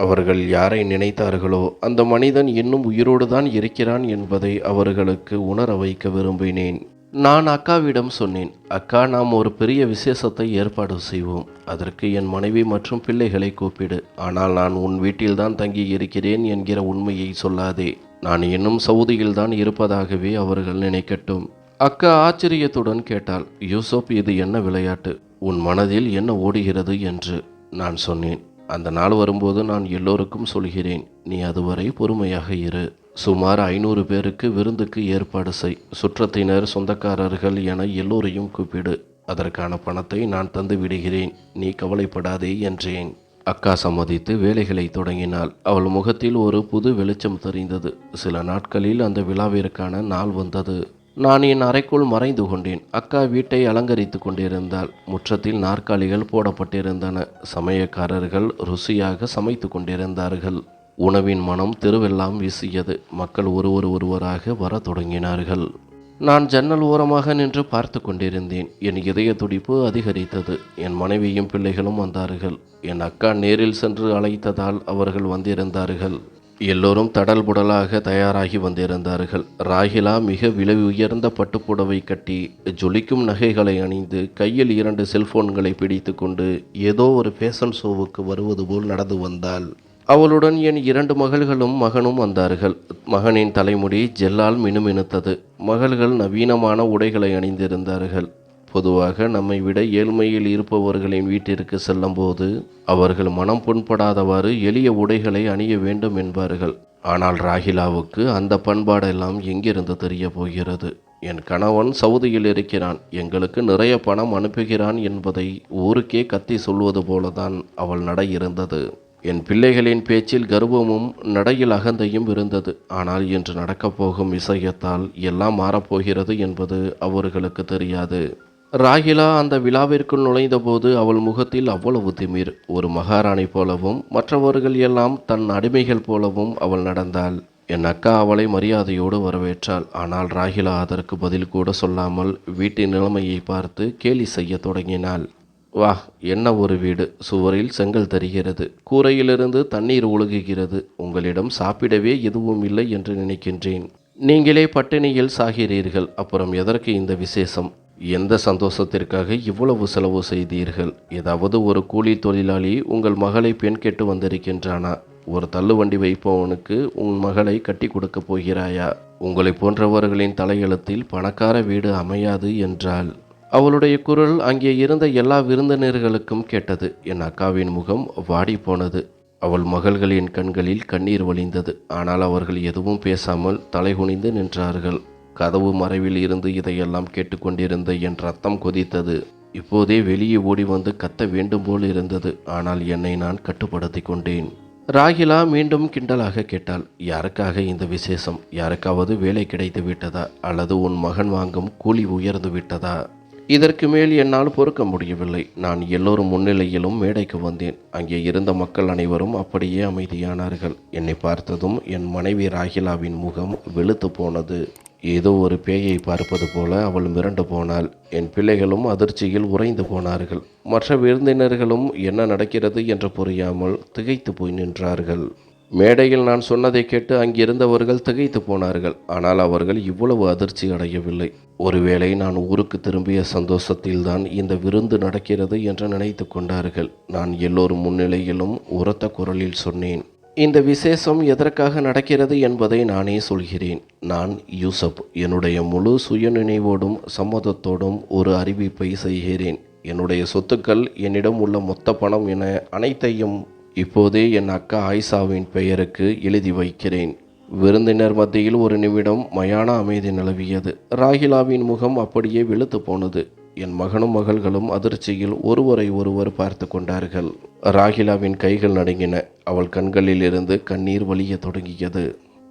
அவர்கள் யாரை நினைத்தார்களோ அந்த மனிதன் இன்னும் உயிரோடு தான் இருக்கிறான் என்பதை அவர்களுக்கு உணர வைக்க விரும்பினேன். நான் அக்காவிடம் சொன்னேன், அக்கா, நாம் ஒரு பெரிய விசேஷத்தை ஏற்பாடு செய்வோம். அதற்கு என் மனைவி மற்றும் பிள்ளைகளை கூப்பிடு. ஆனால் நான் உன் வீட்டில்தான் தங்கி இருக்கிறேன் என்கிற உண்மையை சொல்லாதே. நான் இன்னும் சவுதியில்தான் இருப்பதாகவே அவர்கள் நினைக்கட்டும். அக்கா ஆச்சரியத்துடன் கேட்டாள், யூசப், இது என்ன விளையாட்டு? உன் மனதில் என்ன ஓடுகிறது என்று. நான் சொன்னேன், அந்த நாள் வரும்போது நான் எல்லோருக்கும் சொல்கிறேன். நீ அதுவரை பொறுமையாக இரு. சுமார் 500 பேருக்கு விருந்துக்கு ஏற்பாடு செய். சுற்றத்தினர், சொந்தக்காரர்கள் என எல்லோரையும் கூப்பிடு. அதற்கான பணத்தை நான் தந்து விடுகிறேன். நீ கவலைப்படாதே என்றேன். அக்கா சம்மதித்து வேலைகளை தொடங்கினாள். அவள் முகத்தில் ஒரு புது வெளிச்சம் தெரிந்தது. சில நாட்களில் அந்த விழாவிற்கான நாள் வந்தது. நான் என் அறைக்குள் மறைந்து கொண்டேன். அக்கா வீட்டை அலங்கரித்து கொண்டிருந்தாள். முற்றத்தில் நாற்காலிகள் போடப்பட்டிருந்தன. சமையக்காரர்கள் ருசியாக சமைத்து கொண்டிருந்தார்கள். உணவின் மனம் தெருவெல்லாம் வீசியது. மக்கள் ஒருவராக வரத் தொடங்கினார்கள். நான் ஜன்னல் ஓரமாக நின்று பார்த்து கொண்டிருந்தேன். என் இதய துடிப்பு அதிகரித்தது. என் மனைவியும் பிள்ளைகளும் வந்தார்கள். என் அக்கா நேரில் சென்று அழைத்ததால் அவர்கள் வந்திருந்தார்கள். எல்லோரும் தடல் புடலாக தயாராகி வந்திருந்தார்கள். ராகிலா மிக விலை உயர்ந்த பட்டுப்புடவை கட்டி, ஜொலிக்கும் நகைகளை அணிந்து, கையில் 2 செல்போன்களை பிடித்து கொண்டு ஏதோ ஒரு ஃபேஷன் ஷோவுக்கு வருவது போல் நடந்து வந்தாள். அவளுடன் என் 2 மகள்களும் மகனும் வந்தார்கள். மகனின் தலைமுடி ஜெல்லால் மினுமினுத்தது. மகள்கள் நவீனமான உடைகளை அணிந்திருந்தார்கள். பொதுவாக நம்மை விட ஏழ்மையில் இருப்பவர்களின் வீட்டிற்கு செல்லும்போது அவர்கள் மனம் புண்படாதவாறு எளிய உடைகளை அணிய வேண்டும் என்பார்கள். ஆனால் ராகிலாவுக்கு அந்த பண்பாடெல்லாம் எங்கிருந்து தெரிய போகிறது? என் கணவன் சவுதியில் இருக்கிறான், எங்களுக்கு நிறைய பணம் அனுப்புகிறான் என்பதை ஊருக்கே கத்தி சொல்வது போலதான் அவள் நடை இருந்தது. என் பிள்ளைகளின் பேச்சில் கர்வமும் நடையில் அகந்தையும் இருந்தது. ஆனால் இன்று நடக்கப் போகும் விஷயத்தால் எல்லாம் மாறப்போகிறது என்பது அவர்களுக்கு தெரியாது. ராகிலா அந்த விழாவிற்குள் நுழைந்தபோது அவள் முகத்தில் அவ்வளவு திமிர். ஒரு மகாராணி போலவும் மற்றவர்கள் எல்லாம் தன் அடிமைகள் போலவும் அவள் நடந்தாள். என் அக்கா அவளை மரியாதையோடு வரவேற்றாள். ஆனால் ராகிலா அதற்கு பதில் கூட சொல்லாமல் வீட்டின் நிலைமையை பார்த்து கேலி செய்ய தொடங்கினாள். வா, என்ன ஒரு வீடு! சுவரில் செங்கல் தெரிகிறது, கூரையிலிருந்து தண்ணீர் ஒழுகுகிறது. உங்களிடம் சாப்பிடவே எதுவும் இல்லை என்று நினைக்கின்றேன். நீங்களே பட்டினியில் சாகிறீர்கள். அப்புறம் எதற்கு இந்த விசேஷம்? எந்த சந்தோஷத்திற்காக இவ்வளவு செலவு செய்தீர்கள்? ஏதாவது ஒரு கூலி தொழிலாளி உங்கள் மகளை பெண் கேட்டு வந்திருக்கின்றானா? ஒரு தள்ளுவண்டி வைப்பவனுக்கு உன் மகளை கட்டி கொடுக்க போகிறாயா? உங்களை போன்றவர்களின் தலையெழுத்தில் பணக்கார வீடு அமையாது என்றாள். அவளுடைய குரல் அங்கே இருந்த எல்லா விருந்தினர்களுக்கும் கேட்டது. என் அக்காவின் முகம் வாடி போனது. அவள் மகள்களின் கண்களில் கண்ணீர் வழிந்தது. ஆனால் அவர்கள் எதுவும் பேசாமல் தலைகுனிந்து நின்றார்கள். கதவு மறைவில் இருந்து இதையெல்லாம் கேட்டுக்கொண்டிருந்த என் ரத்தம் கொதித்தது. இப்போதே வெளியே ஓடி வந்து கத்த வேண்டும் போல் இருந்தது. ஆனால் என்னை நான் கட்டுப்படுத்தி கொண்டேன். ராகிலா மீண்டும் கிண்டலாக கேட்டாள். யாருக்காக இந்த விசேஷம்? யாருக்காவது வேலை கிடைத்து விட்டதா? அல்லது உன் மகன் வாங்கும் கூலி உயர்ந்து விட்டதா? இதற்கு மேல் என்னால் பொறுக்க முடியவில்லை. நான் எல்லோரும் முன்னிலையிலும் மேடைக்கு வந்தேன். அங்கே இருந்த மக்கள் அனைவரும் அப்படியே அமைதியானார்கள். என்னை பார்த்ததும் என் மனைவி ராகிலாவின் முகம் வெளுத்து போனது. ஏதோ ஒரு பேயை பார்ப்பது போல அவள் மிரண்டு போனாள். என் பிள்ளைகளும் அதிர்ச்சியில் உறைந்து போனார்கள். மற்ற விருந்தினர்களும் என்ன நடக்கிறது என்று புரியாமல் திகைத்து போய் நின்றார்கள். மேடையில் நான் சொன்னதை கேட்டு அங்கிருந்தவர்கள் திகைத்து போனார்கள். ஆனால் அவர்கள் இவ்வளவு அதிர்ச்சி அடையவில்லை. ஒருவேளை நான் ஊருக்கு திரும்பிய சந்தோஷத்தில்தான் இந்த விருந்து நடக்கிறது என்று நினைத்து கொண்டார்கள். நான் எல்லோரும் முன்னிலையிலும் உரத்த குரலில் சொன்னேன், இந்த விசேஷம் எதற்காக நடக்கிறது என்பதை நானே சொல்கிறேன். நான் யூசப் என்னுடைய முழு சுயநினைவோடும் சம்மதத்தோடும் ஒரு அறிவிப்பை செய்கிறேன். என்னுடைய சொத்துக்கள், என்னிடம் உள்ள மொத்த பணம் என அனைத்தையும் இப்போதே என் அக்கா ஆயிஷாவின் பெயருக்கு எழுதி வைக்கிறேன். விருந்தினர் மத்தியில் ஒரு நிமிடம் மயான அமைதி நிலவியது. ராகிலாவின் முகம் அப்படியே வெளுத்து போனது. என் மகனும் மகள்களும் அதிர்ச்சியில் ஒருவரை ஒருவர் பார்த்து கொண்டார்கள். ராகிலாவின் கைகள் நடுங்கின. அவள் கண்களில் இருந்து கண்ணீர் வழிய தொடங்கியது.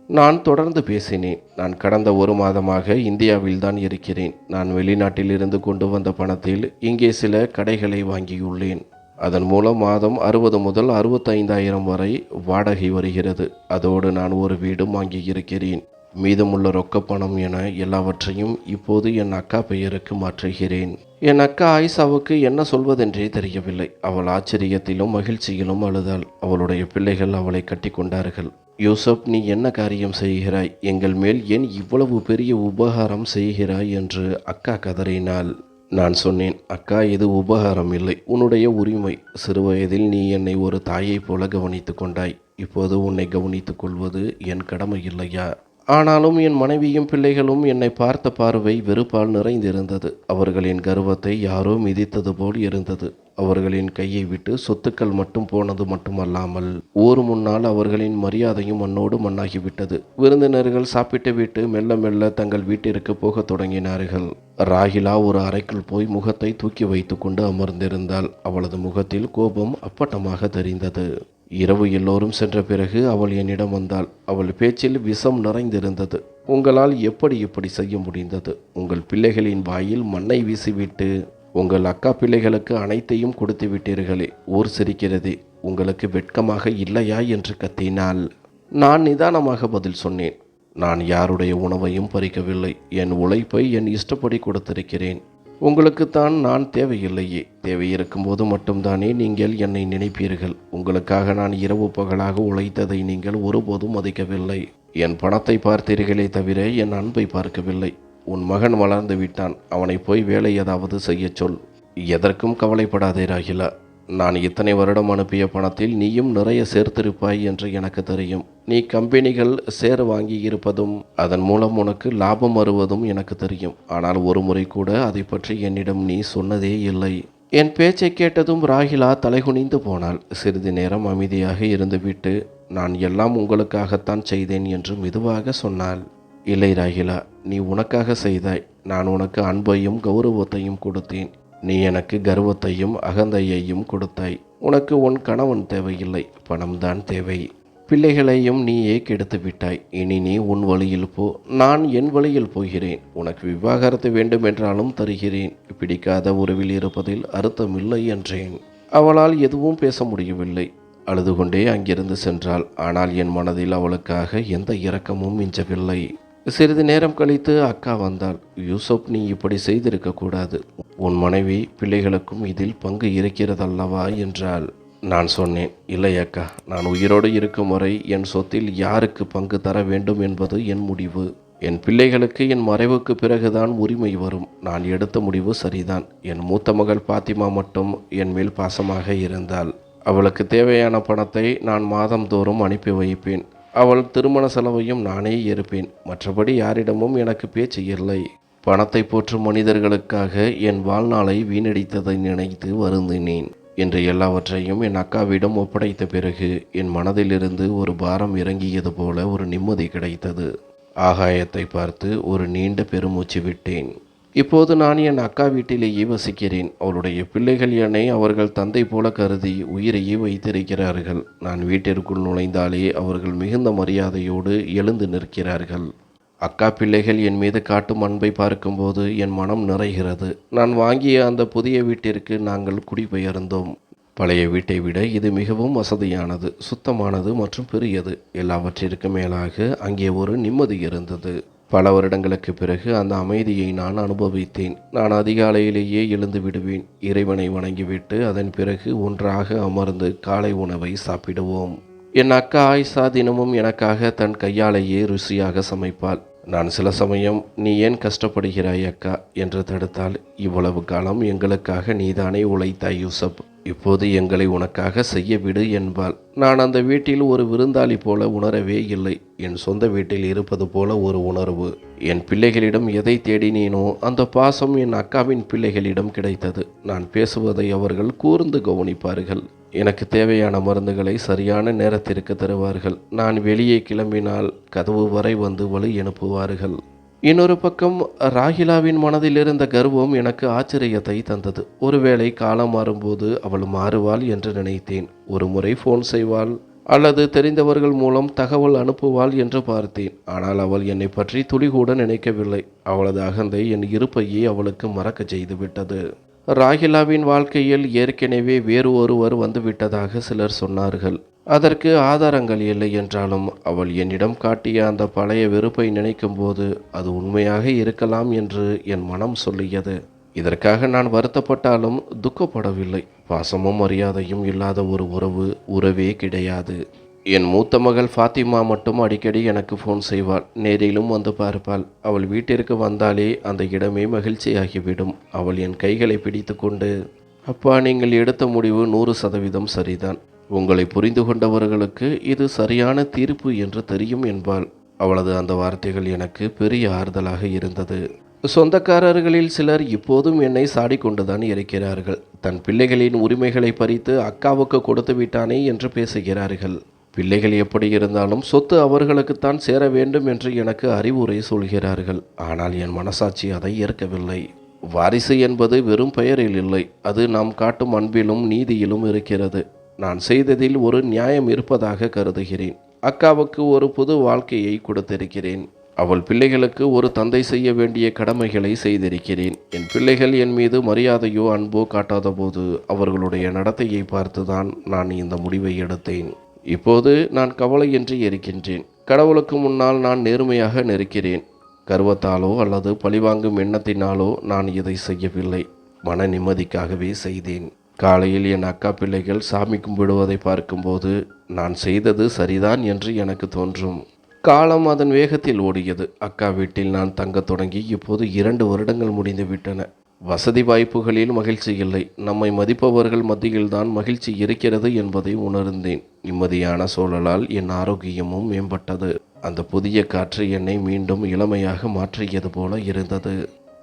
நான் தொடர்ந்து பேசினேன். நான் கடந்த 1 மாதமாக இந்தியாவில்தான் இருக்கிறேன். நான் வெளிநாட்டில் இருந்து கொண்டு வந்த பணத்தில் இங்கே சில கடைகளை வாங்கியுள்ளேன். அதன் மூலம் மாதம் 60 முதல் 65,000 வரை வாடகை வருகிறது. அதோடு நான் ஒரு வீடும் வாங்கியிருக்கிறேன். மீதமுள்ள ரொக்கப்பணம் என எல்லாவற்றையும் இப்போது என் அக்கா பெயருக்கு மாற்றுகிறேன். என் அக்கா ஆயிஷாவுக்கு என்ன சொல்வதென்றே தெரியவில்லை. அவள் ஆச்சரியத்திலும் மகிழ்ச்சியிலும் அழுதாள். அவளுடைய பிள்ளைகள் அவளை கட்டி கொண்டார்கள். யூசப், நீ என்ன காரியம் செய்கிறாய்? எங்கள் மேல் ஏன் இவ்வளவு பெரிய உபகாரம் செய்கிறாய் என்று அக்கா கதறினாள். நான் சொன்னேன், அக்கா, இது உபகாரம் இல்லை, உன்னுடைய உரிமை. சிறுவயதில் நீ என்னை ஒரு தாயைப் போல கவனித்து கொண்டாய். இப்போது உன்னை கவனித்துக் கொள்வது என் கடமை இல்லையா? ஆனாலும் என் மனைவியும் பிள்ளைகளும் என்னை பார்த்த பார்வை வெறுப்பால் நிறைந்திருந்தது. அவர்களின் கர்வத்தை யாரோ மிதித்தது போல் இருந்தது. அவர்களின் கையை விட்டு சொத்துக்கள் மட்டும் போனது மட்டுமல்லாமல் ஊர் முன்னால் அவர்களின் மரியாதையும் மண்ணோடு மண்ணாகிவிட்டது. விருந்தினர்கள் சாப்பிட்டு விட்டு மெல்ல மெல்ல தங்கள் வீட்டிற்கு போக தொடங்கினார்கள். ராகிலா ஒரு அறைக்குள் போய் முகத்தை தூக்கி வைத்து கொண்டு அமர்ந்திருந்தாள். அவளது முகத்தில் கோபம் அப்பட்டமாக தெரிந்தது. இரவு எல்லோரும் சென்ற பிறகு அவள் என்னிடம் வந்தாள். அவள் பேச்சில் விஷம் நிறைந்திருந்தது. உங்களால் எப்படி இப்படி செய்ய முடிந்தது? உங்கள் பிள்ளைகளின் வாயில் மண்ணை வீசிவிட்டு உங்கள் அக்கா பிள்ளைகளுக்கு அனைத்தையும் கொடுத்து விட்டீர்களே. ஊர் சிரிக்கிறதே, உங்களுக்கு வெட்கமாக இல்லையா என்று கத்தினாள். நான் நிதானமாக பதில் சொன்னேன். நான் யாருடைய உணவையும் பறிக்கவில்லை. என் உழைப்பை என் இஷ்டப்படி கொடுத்திருக்கிறேன். உங்களுக்குத்தான் நான் தேவையில்லையே. தேவை இருக்கும்போது மட்டும்தானே நீங்கள் என்னை நினைப்பீர்கள். உங்களுக்காக நான் இரவு பகலாக உழைத்ததை நீங்கள் ஒருபோதும் மதிக்கவில்லை. என் பணத்தை பார்த்தீர்களே தவிர என் அன்பை பார்க்கவில்லை. உன் மகன் வளர்ந்து விட்டான். அவனை போய் வேலை ஏதாவது செய்யச் சொல். எதற்கும் கவலைப்படாதே ராகிலா. நான் இத்தனை வருடம் அனுப்பிய பணத்தில் நீயும் நிறைய சேர்த்திருப்பாய் என்று எனக்கு தெரியும். நீ கம்பெனிகள் ஷேர் வாங்கி இருப்பதும் அதன் மூலம் உனக்கு லாபம் வருவதும் எனக்கு தெரியும். ஆனால் ஒரு முறை கூட அதை பற்றி என்னிடம் நீ சொன்னதே இல்லை. என் பேச்சை கேட்டதும் ராகிலா தலைகுனிந்து போனாள். சிறிது நேரம் அமைதியாக இருந்துவிட்டு, நான் எல்லாம் உங்களுக்காகத்தான் செய்தேன் என்று மெதுவாக சொன்னாள். இல்லை ராகிலா, நீ உனக்காக செய்தாய். நான் உனக்கு அன்பையும் கௌரவத்தையும் கொடுத்தேன். நீ எனக்கு கர்வத்தையும் அகந்தையையும் கொடுத்தாய். உனக்கு உன் கணவன் தேவையில்லை, பணம்தான் தேவை. பிள்ளைகளையும் நீயே கெடுத்து விட்டாய். இனி நீ உன் வழியில் போ, நான் என் வழியில் போகிறேன். உனக்கு விவாகரத்து வேண்டுமென்றாலும் தருகிறேன். பிடிக்காத உறவில் இருப்பதில் அர்த்தமில்லை என்றேன். அவளால் எதுவும் பேச முடியவில்லை. அழுது கொண்டே அங்கிருந்து சென்றாள். ஆனால் என் மனதில் அவளுக்காக எந்த இரக்கமும் மிஞ்சவில்லை. சிறிது நேரம் கழித்து அக்கா வந்தாள். யூசுப், நீ இப்படி செய்திருக்கக்கூடாது. உன் மனைவி பிள்ளைகளுக்கும் இதில் பங்கு இருக்கிறதல்லவா என்றாள். நான் சொன்னேன், இல்லை அக்கா, நான் உயிரோடு இருக்கும் வரை என் சொத்தில் யாருக்கு பங்கு தர வேண்டும் என்பது என் முடிவு. என் பிள்ளைகளுக்கு என் மறைவுக்கு பிறகுதான் உரிமை வரும். நான் எடுத்த முடிவு சரிதான். என் மூத்த மகள் பாத்திமா மட்டும் என் மேல் பாசமாக இருந்தாள். அவளுக்கு தேவையான பணத்தை நான் மாதந்தோறும் அனுப்பி வைப்பேன். அவள் திருமண செலவையும் நானே ஏற்பேன். மற்றபடி யாரிடமும் எனக்கு பேச்சு இல்லை. பணத்தை போற்றும் மனிதர்களுக்காக என் வாழ்நாளை வீணடித்ததை நினைத்து வருந்தினேன். என்று எல்லாவற்றையும் என் அக்காவிடம் ஒப்படைத்த பிறகு என் மனதிலிருந்து ஒரு பாரம் இறங்கியது போல ஒரு நிம்மதி கிடைத்தது. ஆகாயத்தை பார்த்து ஒரு நீண்ட பெருமூச்சு விட்டேன். இப்போது நான் என் அக்கா வீட்டிலேயே வசிக்கிறேன். அவளுடைய பிள்ளைகள் என்னை அவர்கள் தந்தை போல கருதி உயிரையே வைத்திருக்கிறார்கள். நான் வீட்டிற்குள் நுழைந்தாலே அவர்கள் மிகுந்த மரியாதையோடு எழுந்து நிற்கிறார்கள். அக்கா பிள்ளைகள் என் மீது காட்டும் அன்பை பார்க்கும்போது என் மனம் நிறைகிறது. நான் வாங்கிய அந்த புதிய வீட்டிற்கு நாங்கள் குடிபெயர்ந்தோம். பழைய வீட்டை விட இது மிகவும் வசதியானது, சுத்தமானது மற்றும் பெரியது. எல்லாவற்றிற்கும் மேலாக அங்கே ஒரு நிம்மதி இருந்தது. பல வருடங்களுக்கு பிறகு அந்த அமைதியை நான் அனுபவித்தேன். நான் அதிகாலையிலேயே எழுந்து விடுவேன். இறைவனை வணங்கிவிட்டு அதன் பிறகு ஒன்றாக அமர்ந்து காலை உணவை சாப்பிடுவோம். என் அக்கா ஆயிஷா தினமும் எனக்காக தன் கையாலேயே ருசியாக சமைப்பாள். நான் சில சமயம், நீ ஏன் கஷ்டப்படுகிறாய் அக்கா என்று தடுத்தால், இவ்வளவு காலம் எங்களுக்காக நீதானே உழைத்தாய் யூசப், இப்போது எங்களை உனக்காக செய்ய விடு என்பாள். நான் அந்த வீட்டில் ஒரு விருந்தாளி போல உணரவே இல்லை. என் சொந்த வீட்டில் இருப்பது போல ஒரு உணர்வு. என் பிள்ளைகளிடம் எதை தேடினேனோ அந்த பாசம் என் அக்காவின் பிள்ளைகளிடம் கிடைத்தது. நான் பேசுவதை அவர்கள் கூர்ந்து கவனிப்பார்கள். எனக்கு தேவையான மருந்துகளை சரியான நேரத்திற்கு தருவார்கள். நான் வெளியே கிளம்பினால் கதவு வரை வந்து வழி அனுப்புவார்கள். இன்னொரு பக்கம் ராகிலாவின் மனதில் இருந்த கர்வம் எனக்கு ஆச்சரியத்தை தந்தது. ஒருவேளை காலம் மாறும்போது அவள் மாறுவாள் என்று நினைத்தேன். ஒரு முறை ஃபோன் செய்வாள் அல்லது தெரிந்தவர்கள் மூலம் தகவல் அனுப்புவாள் என்று பார்த்தேன். ஆனால் அவள் என்னை பற்றி துளிகூட நினைக்கவில்லை. அவளது அகந்தை என் இருப்பையே அவளுக்கு மறக்க செய்துவிட்டது. ராகிலாவின் வாழ்க்கையில் ஏற்கனவே வேறு ஒருவர் வந்துவிட்டதாக சிலர் சொன்னார்கள். அதற்கு ஆதாரங்கள் இல்லை என்றாலும் அவள் என்னிடம் காட்டிய அந்த பழைய வெறுப்பை நினைக்கும் போது அது உண்மையாக இருக்கலாம் என்று என் மனம் சொல்லியது. இதற்காக நான் வருத்தப்பட்டாலும் துக்கப்படவில்லை. பாசமும் மரியாதையும் இல்லாத ஒரு உறவே கிடையாது. என் மூத்த மகள் ஃபாத்திமா மட்டும் அடிக்கடி எனக்கு ஃபோன் செய்வாள். நேரிலும் வந்து பார்ப்பாள். அவள் வீட்டிற்கு வந்தாலே அந்த இடமே மகிழ்ச்சியாகிவிடும். அவள் என் கைகளை பிடித்து கொண்டு, அப்பா, நீங்கள் எடுத்த முடிவு 100% சரிதான். உங்களை புரிந்து கொண்டவர்களுக்கு இது சரியான தீர்ப்பு என்று தெரியும் என்பாள். அவளது அந்த வார்த்தைகள் எனக்கு பெரிய ஆறுதலாக இருந்தது. சொந்தக்காரர்களில் சிலர் இப்போதும் என்னை சாடிக்கொண்டுதான் இருக்கிறார்கள். தன் பிள்ளைகளின் உரிமைகளை பறித்து அக்காவுக்கு கொடுத்து விட்டானே என்று பேசுகிறார்கள். பிள்ளைகள் எப்படி இருந்தாலும் சொத்து அவர்களுக்குத்தான் சேர வேண்டும் என்று எனக்கு அறிவுரை சொல்கிறார்கள். ஆனால் என் மனசாட்சி அதை ஏற்கவில்லை. வாரிசு என்பது வெறும் பெயரில் இல்லை, அது நாம் காட்டும் அன்பிலும் நீதியிலும் இருக்கிறது. நான் செய்ததில் ஒரு நியாயம் இருப்பதாக கருதுகிறேன். அக்காவுக்கு ஒரு புது வாழ்க்கையை கொடுத்திருக்கிறேன். அவள் பிள்ளைகளுக்கு ஒரு தந்தை செய்ய வேண்டிய கடமைகளை செய்திருக்கிறேன். என் பிள்ளைகள் என் மீது மரியாதையோ அன்போ காட்டாத போது அவர்களுடைய நடத்தையை பார்த்துதான் நான் இந்த முடிவை எடுத்தேன். இப்போது நான் கவலையின்றி இருக்கின்றேன். கடவுளுக்கு முன்னால் நான் நேர்மையாக நிற்கிறேன். கர்வத்தாலோ அல்லது பழிவாங்கும் எண்ணத்தினாலோ நான் இதை செய்யவில்லை. மன நிம்மதிக்காகவே செய்தேன். காலையில் என் அக்கா பிள்ளைகள் சாமி கும்பிடுவதை பார்க்கும்போது நான் செய்தது சரிதான் என்று எனக்கு தோன்றும். காலம் அதன் வேகத்தில் ஓடியது. அக்கா வீட்டில் நான் தங்கத் தொடங்கி இப்போது 2 வருடங்கள் முடிந்து விட்டன. வசதி வாய்ப்புகளில் மகிழ்ச்சி இல்லை. நம்மை மதிப்பவர்கள் மத்தியில்தான் மகிழ்ச்சி இருக்கிறது என்பதை உணர்ந்தேன். நிம்மதியான சூழலால் என் ஆரோக்கியமும் மேம்பட்டது. அந்த புதிய காற்று என்னை மீண்டும் இளமையாக மாற்றியது போல இருந்தது.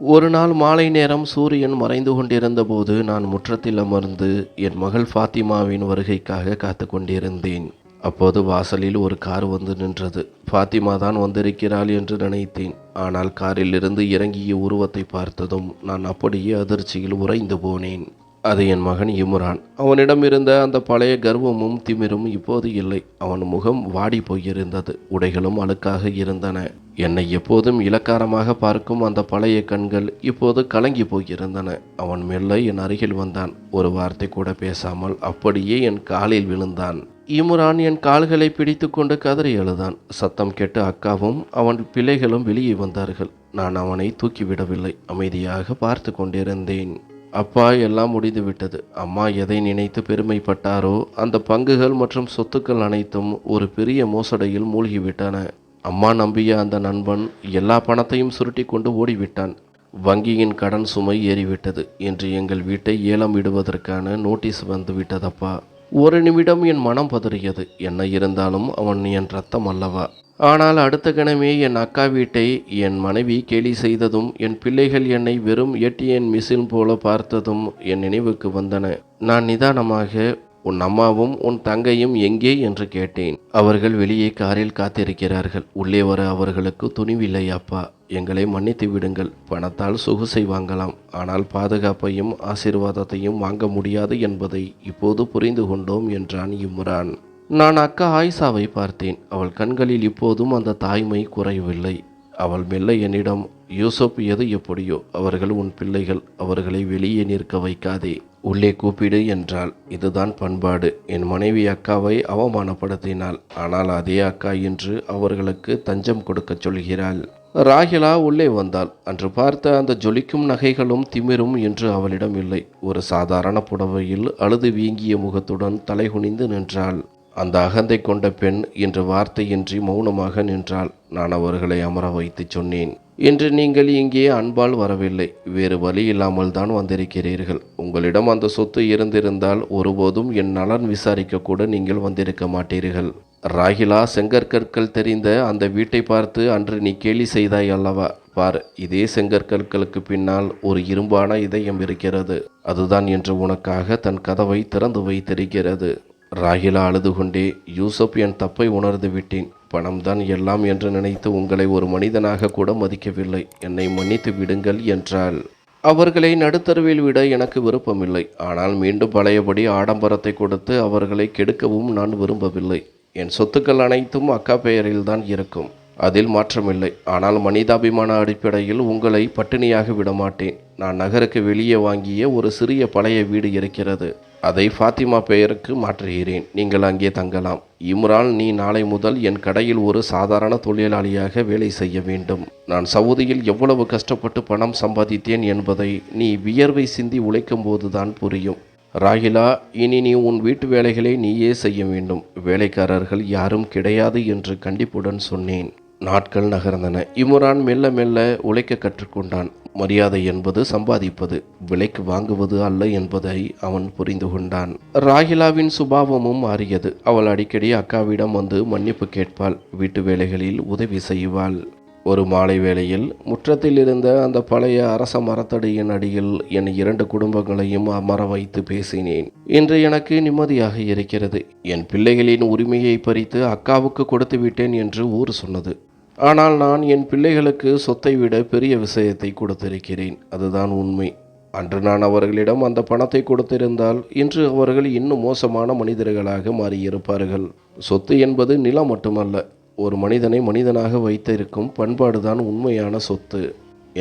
ஒரு நாள் மாலை நேரம் சூரியன் மறைந்து கொண்டிருந்த போது நான் முற்றத்தில் அமர்ந்து என் மகள் ஃபாத்திமாவின் வருகைக்காக காத்து கொண்டிருந்தேன். அப்போது வாசலில் ஒரு கார் வந்து நின்றது. ஃபாத்திமா தான் வந்திருக்கிறாள் என்று நினைத்தேன். ஆனால் காரிலிருந்து இறங்கிய உருவத்தை பார்த்ததும் நான் அப்படியே அதிர்ச்சியில் உறைந்து போனேன். அது என் மகன் இம்ரான். அவனிடம் இருந்த அந்த பழைய கர்வமும் திமிரும் இப்போது இல்லை. அவன் முகம் வாடி போயிருந்தது. உடைகளும் அழுக்காக இருந்தன. என்னை எப்போதும் இலக்காரமாக பார்க்கும் அந்த பழைய கண்கள் இப்போது கலங்கி போயிருந்தன. அவன் மெல்ல என் அருகில் வந்தான். ஒரு வார்த்தை கூட பேசாமல் அப்படியே என் காலில் விழுந்தான். இம்ரான் என் கால்களை பிடித்து கொண்டு கதறி அழுதான். சத்தம் கேட்டு அக்காவும் அவன் பிள்ளைகளும் வெளியே வந்தார்கள். நான் அவனை தூக்கிவிடவில்லை. அமைதியாக பார்த்து கொண்டிருந்தேன். அப்பா, எல்லாம் முடிந்துவிட்டது. அம்மா எதை நினைத்து பெருமைப்பட்டாரோ அந்த பங்குகள் மற்றும் சொத்துக்கள் அனைத்தும் ஒரு பெரிய மோசடியில் மூழ்கிவிட்டன. அம்மா நம்பிய அந்த நண்பன் எல்லா பணத்தையும் சுருட்டி கொண்டு ஓடிவிட்டான். வங்கியின் கடன் சுமை ஏறிவிட்டது. இன்று எங்கள் வீட்டை ஏலம் விடுவதற்கான நோட்டீஸ் வந்துவிட்டதப்பா. ஒரு நிமிடம் என் மனம் பதறியது. என்ன இருந்தாலும் அவன் என் ரத்தம் அல்லவா? ஆனால் அடுத்த கணமே என் அக்கா வீட்டை என் மனைவி கேலி செய்ததும், என் பிள்ளைகள் என்னை வெறும் ஏடிஎம் மிஷின் போல பார்த்ததும் என் நினைவுக்கு வந்தன. நான் நிதானமாக, உன் அம்மாவும் உன் தங்கையும் எங்கே என்று கேட்டேன். அவர்கள் வெளியே காரில் காத்திருக்கிறார்கள். உள்ளே வர அவர்களுக்கு துணிவில்லை. அப்பா, எங்களை மன்னித்து விடுங்கள். பணத்தால் சொகுசை வாங்கலாம், ஆனால் பாதுகாப்பையும் ஆசீர்வாதத்தையும் வாங்க முடியாது என்பதை இப்போது புரிந்து கொண்டோம் என்றான் இம்ரான். நான் அக்கா ஆயிஷாவை பார்த்தேன். அவள் கண்களில் இப்போதும் அந்த தாய்மை குறையவில்லை. அவள் மெல்ல என்னிடம், யூசுப், எது எப்படியோ அவர்கள் உன் பிள்ளைகள். அவர்களை வெளியே நிற்க வைக்காதே, உள்ளே கூப்பிடு என்றாள். இதுதான் பண்பாடு. என் மனைவி அக்காவை அவமானப்படுத்தினாள். ஆனால் அதே அக்கா இன்று அவர்களுக்கு தஞ்சம் கொடுக்க சொல்கிறாள். ராகிலா உள்ளே வந்தாள். அன்று பார்த்த அந்த ஜொலிக்கும் நகைகளும் திமிரும் இன்று அவளிடம் இல்லை. ஒரு சாதாரண புடவையில் அழுது வீங்கிய முகத்துடன் தலைகுனிந்து நின்றாள். அந்த அகந்தை கொண்ட பெண் இன்று வார்த்தையின்றி மௌனமாக நின்றாள். நான் அவர்களை அமர வைத்து சொன்னேன், இன்று நீங்கள் இங்கே அன்பால் வரவில்லை, வேறு வழி இல்லாமல் தான் வந்திருக்கிறீர்கள். உங்களிடம் அந்த சொத்து இருந்திருந்தால் ஒருபோதும் என் நலன் விசாரிக்க கூட நீங்கள் வந்திருக்க மாட்டீர்கள். ராகிலா, செங்கற்கற்கள் தெரிந்த அந்த வீட்டை பார்த்து அன்று நீ கேலி செய்தாய் அல்லவா? பார், இதே செங்கற்கற்களுக்கு பின்னால் ஒரு இரும்பான இதயம் இருக்கிறது. அதுதான் இன்று உனக்காக தன் கதவை திறந்து வைத்திருக்கிறது. ராகிலா அழுது கொண்டே, யூசுப், என் தப்பை உணர்ந்து விட்டேன். பணம்தான் எல்லாம் என்று நினைத்து உங்களை ஒரு மனிதனாக கூட மதிக்கவில்லை. என்னை மன்னித்து விடுங்கள் என்றாள். அவர்களை நடுத்தருவில் விட எனக்கு விருப்பமில்லை. ஆனால் மீண்டும் பழையபடி ஆடம்பரத்தை கொடுத்து அவர்களை கெடுக்கவும் நான் விரும்பவில்லை. என் சொத்துக்கள் அனைத்தும் அக்கா பெயரில்தான் இருக்கும். அதில் மாற்றமில்லை. ஆனால் மனிதாபிமான அடிப்படையில் உங்களை பட்டினியாக விடமாட்டேன். நான் நகருக்கு வெளியே வாங்கிய ஒரு சிறிய பழைய வீடு இருக்கிறது. அதை ஃபாத்திமா பெயருக்கு மாற்றுகிறேன். நீங்கள் அங்கே தங்கலாம். இம்ரான், நீ நாளை முதல் என் கடையில் ஒரு சாதாரண தொழிலாளியாக வேலை செய்ய வேண்டும். நான் சவுதியில் எவ்வளவு கஷ்டப்பட்டு பணம் சம்பாதித்தேன் என்பதை நீ வியர்வை சிந்தி உழைக்கும் போதுதான் புரியும். ராகிலா, இனி நீ உன் வீட்டு வேலைகளை நீயே செய்ய வேண்டும். வேலைக்காரர்கள் யாரும் கிடையாது என்று கண்டிப்புடன் சொன்னேன். நாட்கள் நகர்ந்தன. இம்ரான் மெல்ல மெல்ல உழைக்க கற்றுக்கொண்டான். மரியாதை என்பது சம்பாதிப்பது, விலைக்கு வாங்குவது அல்ல என்பதை அவன் புரிந்து கொண்டான். ராகிலாவின் சுபாவமும் மாறியது. அவள் அடிக்கடி அக்காவிடம் வந்து மன்னிப்பு கேட்பாள். வீட்டு வேலைகளில் உதவி செய்வாள். ஒரு மாலை வேளையில் முற்றத்தில் இருந்த அந்த பழைய அரச மரத்தடியின் அடியில் என் 2 குடும்பங்களையும் அமர வைத்து பேசினேன். இன்று எனக்கு நிம்மதியாக இருக்கிறது. என் பிள்ளைகளின் உரிமையை பறித்து அக்காவுக்கு கொடுத்து விட்டேன் என்று ஊர் சொன்னது. ஆனால் நான் என் பிள்ளைகளுக்கு சொத்தை விட பெரிய விஷயத்தை கொடுத்திருக்கிறேன். அதுதான் உண்மை. அன்று நான் அவர்களிடம் அந்த பணத்தை கொடுத்திருந்தால் இன்று அவர்கள் இன்னும் மோசமான மனிதர்களாக மாறியிருப்பார்கள். சொத்து என்பது நிலம் மட்டுமல்ல, ஒரு மனிதனை மனிதனாக வைத்திருக்கும் பண்பாடுதான் உண்மையான சொத்து.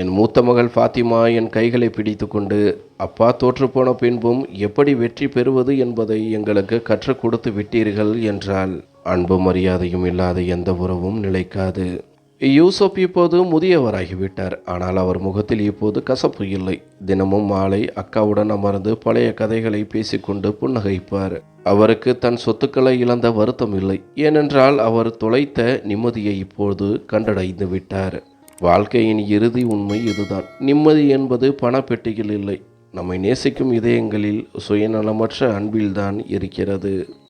என் மூத்த மகள் ஃபாத்திமா என் கைகளை பிடித்துக்கொண்டு, அப்பா தோற்றுப்போன பின்பும் எப்படி வெற்றி பெறுவது என்பதை எங்களுக்கு கற்றுக் கொடுத்து விட்டீர்கள் என்றாள். அன்பு மரியாதையும் இல்லாத எந்த உறவும் நிலைக்காது. யூசுப் இப்போது முதியவராகிவிட்டார். ஆனால் அவர் முகத்தில் இப்போது கசப்பு இல்லை. தினமும் மாலை அக்காவுடன் அமர்ந்து பழைய கதைகளை பேசிக்கொண்டு புன்னகைப்பார். அவருக்கு தன் சொத்துக்களை இழந்த வருத்தம் இல்லை. ஏனென்றால் அவர் தொலைத்த நிம்மதியை இப்போது கண்டடைந்து விட்டார். வாழ்க்கையின் இறுதி உண்மை இதுதான். நிம்மதி என்பது பணப்பெட்டியில் இல்லை, நம்மை நேசிக்கும் இதயங்களில் சுயநலமற்ற அன்பில்தான் இருக்கிறது.